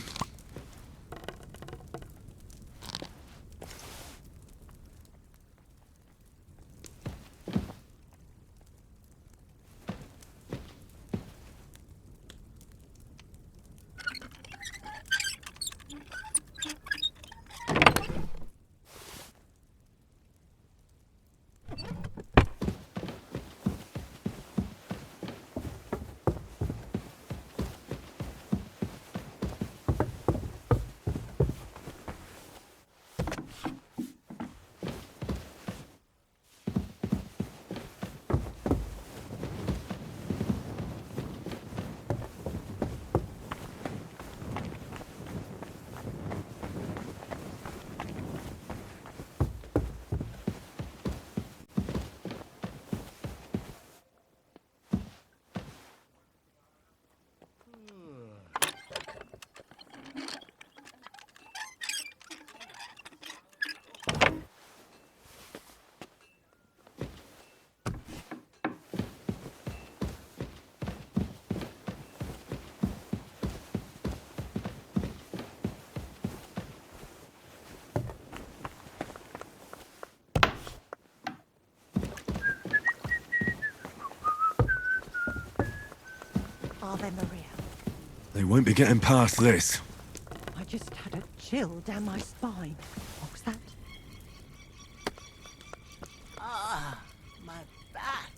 there, Maria? They won't be getting past this. I just had a chill down my spine. What was that? Ah, my back.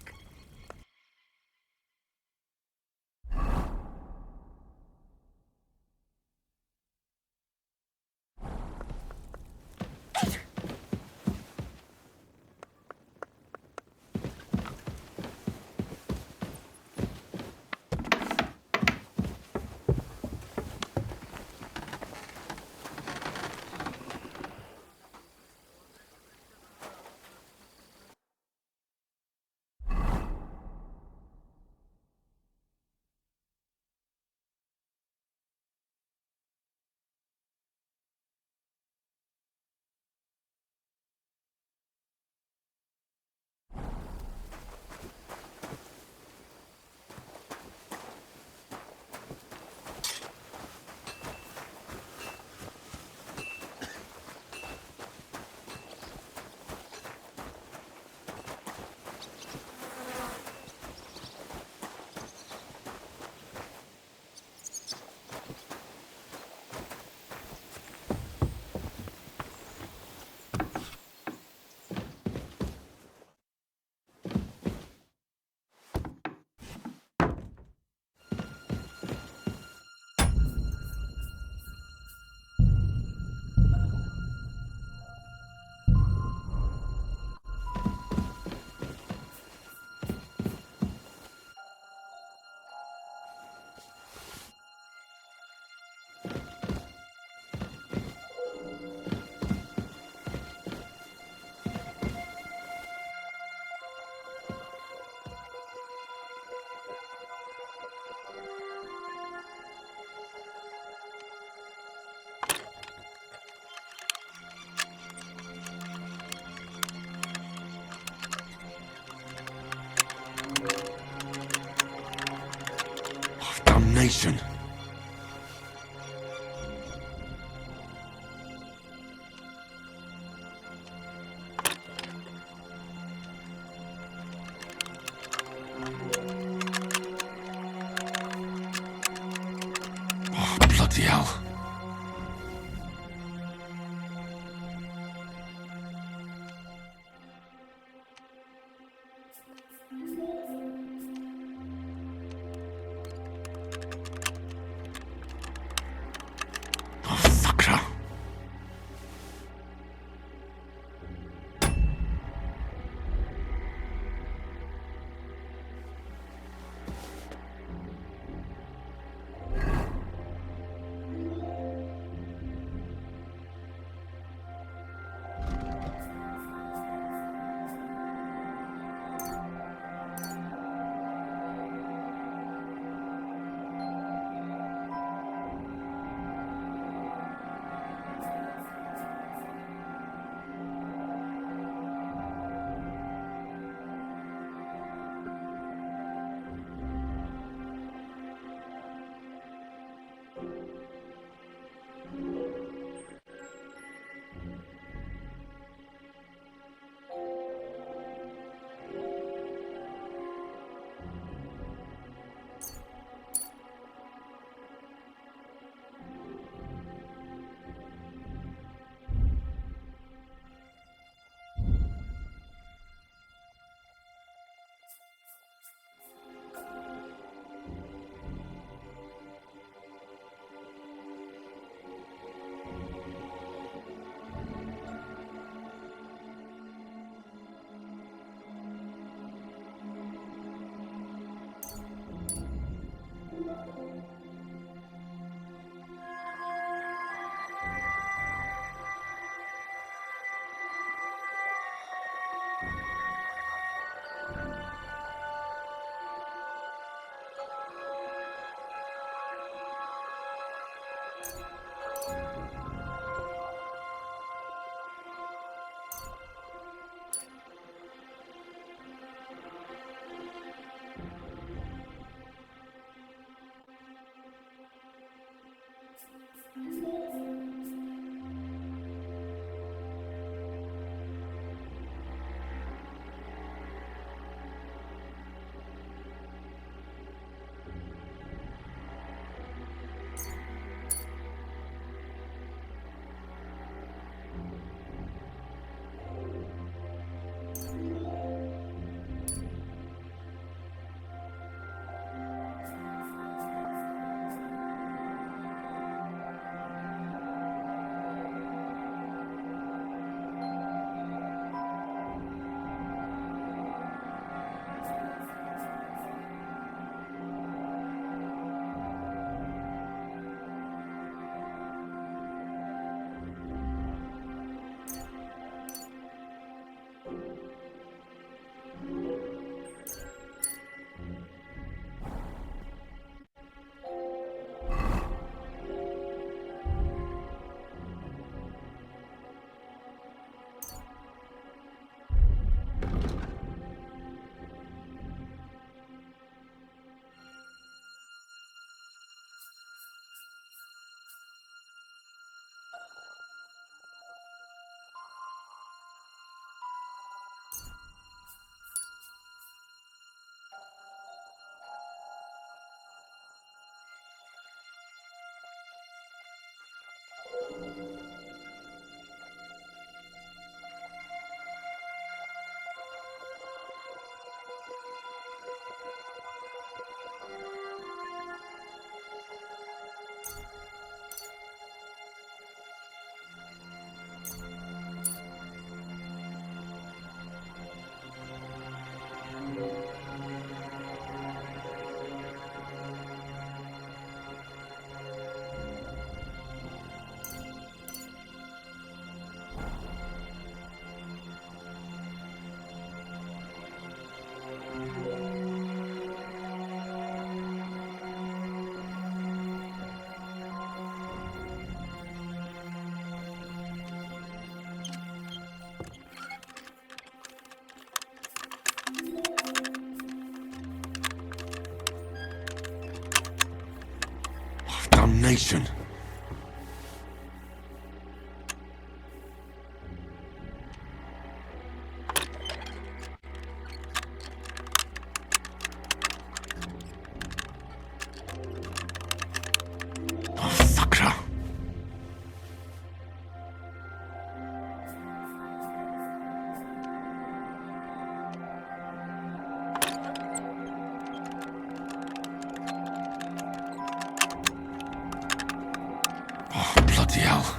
Damnation. Oh, bloody hell. Damnation! Oh, sakra! Oh, bloody hell.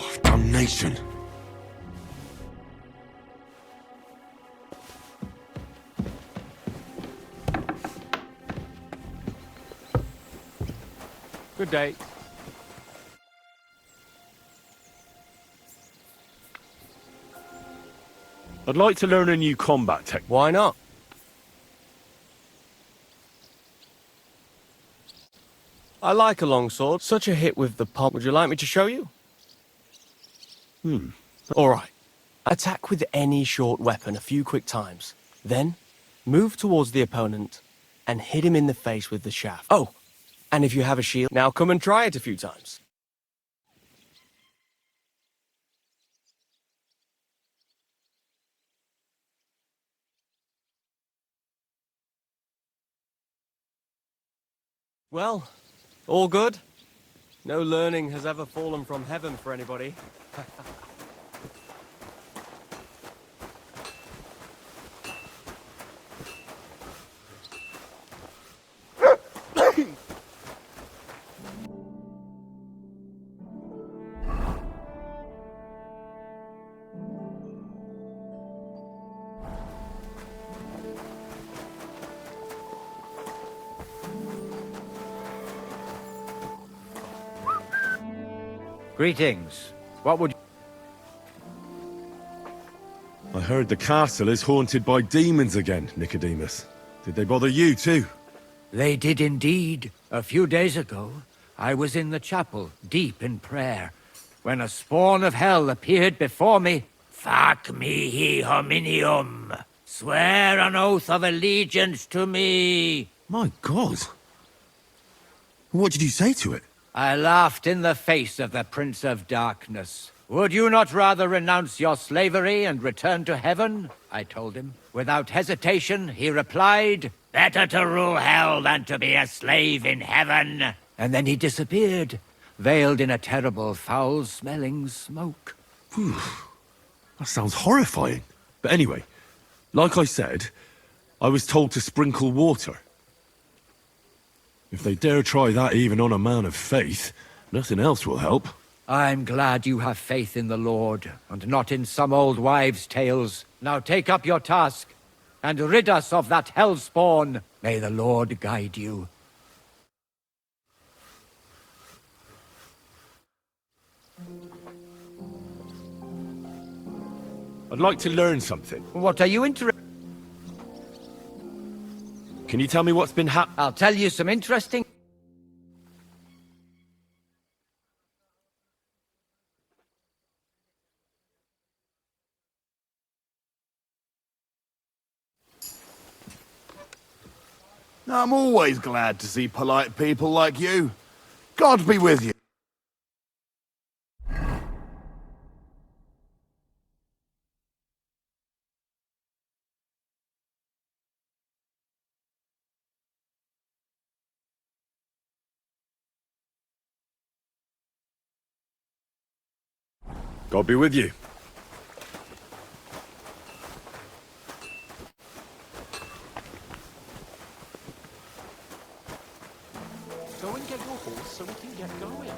Oh, damnation. Good day. I'd like to learn a new combat technique. Why not? I like a long sword. Such a hit with the palm. Would you like me to show you? All right. Attack with any short weapon a few quick times. Then, move towards the opponent and hit him in the face with the shaft. Oh, and if you have a shield, now come and try it a few times. Well, all good? No learning has ever fallen from heaven for anybody. Greetings. What would I heard the castle is haunted by demons again, Nicodemus. Did they bother you too? They did indeed. A few days ago, I was in the chapel, deep in prayer, when a spawn of hell appeared before me. Fac mihi hominium. Swear an oath of allegiance to me. My God. What did you say to it? I laughed in the face of the Prince of Darkness. Would you not rather renounce your slavery and return to heaven? I told him. Without hesitation, he replied, better to rule hell than to be a slave in heaven. And then he disappeared, veiled in a terrible, foul-smelling smoke. Whew. That sounds horrifying. But anyway, like I said, I was told to sprinkle water. If they dare try that even on a man of faith, nothing else will help. I'm glad you have faith in the Lord, and not in some old wives' tales. Now take up your task, and rid us of that hellspawn. May the Lord guide you. I'd like to learn something. What are you interested? Can you tell me what's been happening? I'll tell you some interesting... I'm always glad to see polite people like you. God be with you. God be with you. Go and get your horse so we can get going.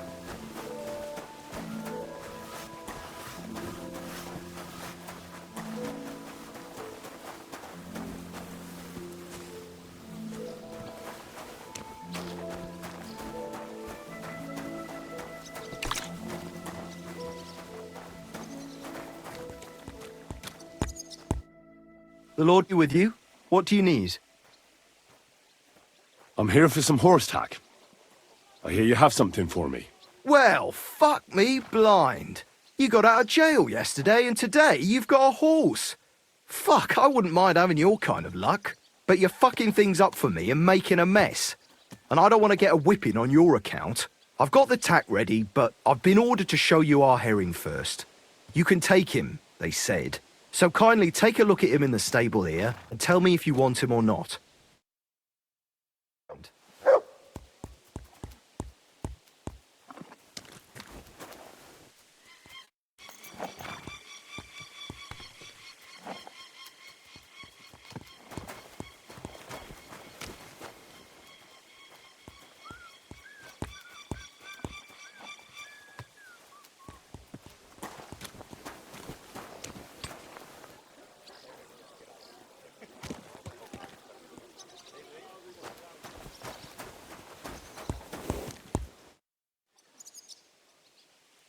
The Lord be with you. What do you need? I'm here for some horse tack. I hear you have something for me. Well, fuck me blind. You got out of jail yesterday, and today you've got a horse. Fuck, I wouldn't mind having your kind of luck. But you're fucking things up for me and making a mess. And I don't want to get a whipping on your account. I've got the tack ready, but I've been ordered to show you our herring first. You can take him, they said. So kindly take a look at him in the stable here and tell me if you want him or not.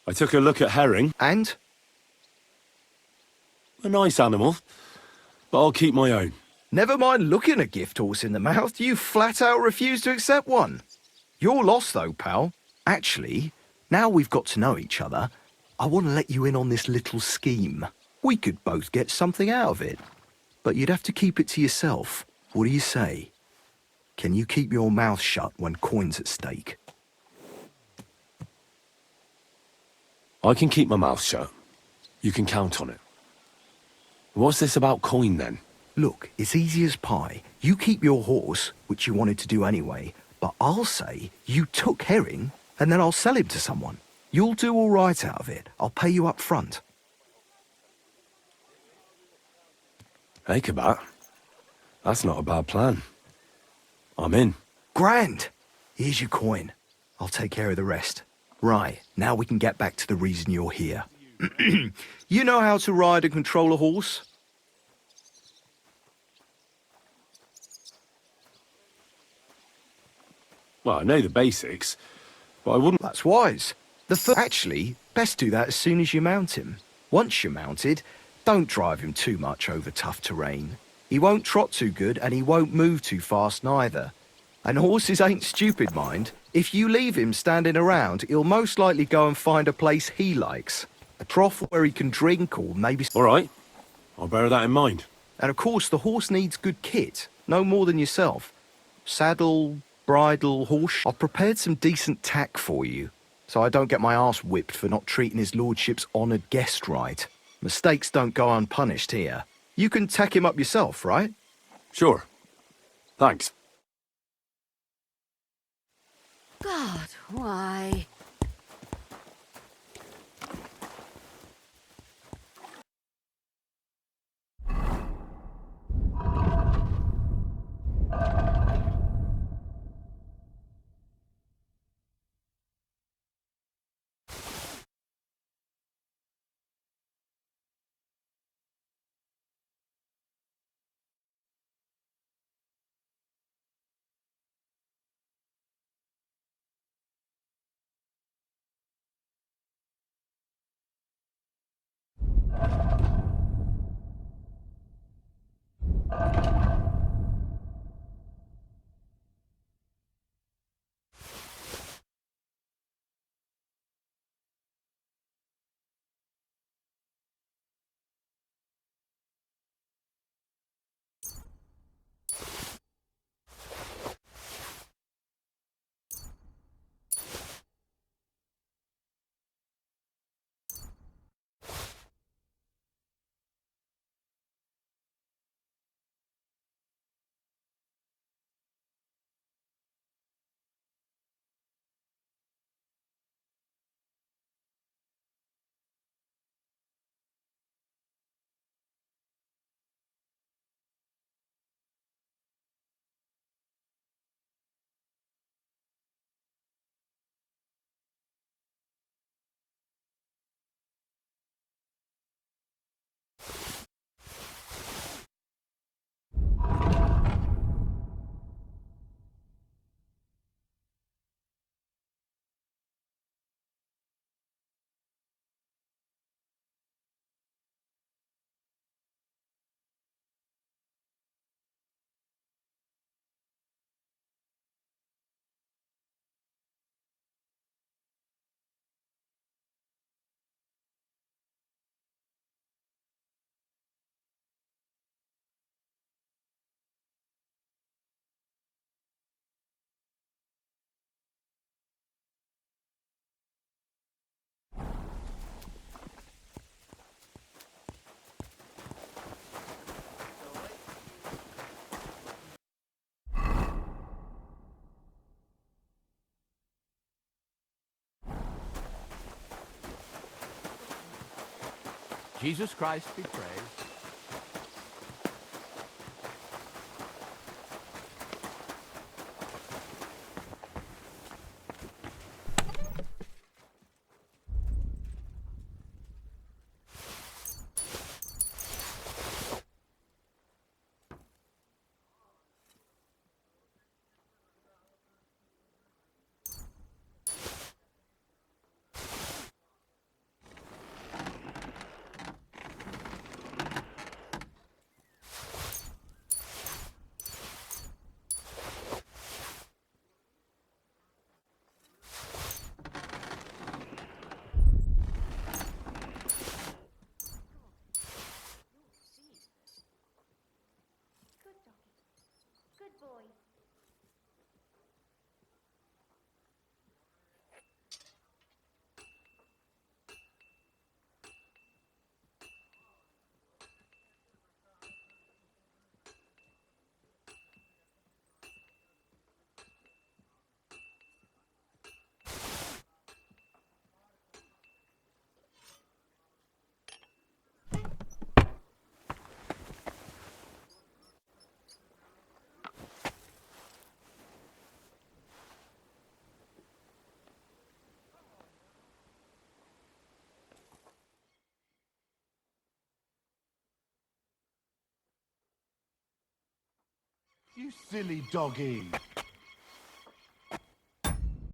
I took a look at herring. And? A nice animal, but I'll keep my own. Never mind looking a gift horse in the mouth, you flat out refuse to accept one. You're lost though, pal. Actually, now we've got to know each other, I want to let you in on this little scheme. We could both get something out of it. But you'd have to keep it to yourself. What do you say? Can you keep your mouth shut when coin's at stake? I can keep my mouth shut. You can count on it. What's this about coin, then? Look, it's easy as pie. You keep your horse, which you wanted to do anyway, but I'll say you took herring, and then I'll sell him to someone. You'll do all right out of it. I'll pay you up front. Hey, Kabat. That's not a bad plan. I'm in. Grand! Here's your coin. I'll take care of the rest. Right, now we can get back to the reason you're here. You know how to ride and control a horse? Well, I know the basics, but I wouldn't... That's wise. Actually, best do that as soon as you mount him. Once you're mounted, don't drive him too much over tough terrain. He won't trot too good and he won't move too fast neither. And horses ain't stupid, mind. If you leave him standing around, he'll most likely go and find a place he likes. A trough where he can drink or maybe... All right. I'll bear that in mind. And of course, the horse needs good kit. No more than yourself. Saddle, bridle, horse... I've prepared some decent tack for you, so I don't get my arse whipped for not treating his lordship's honoured guest right. Mistakes don't go unpunished here. You can tack him up yourself, right? Sure. Thanks. God, why? Jesus Christ be praised. Good boy. You silly doggy.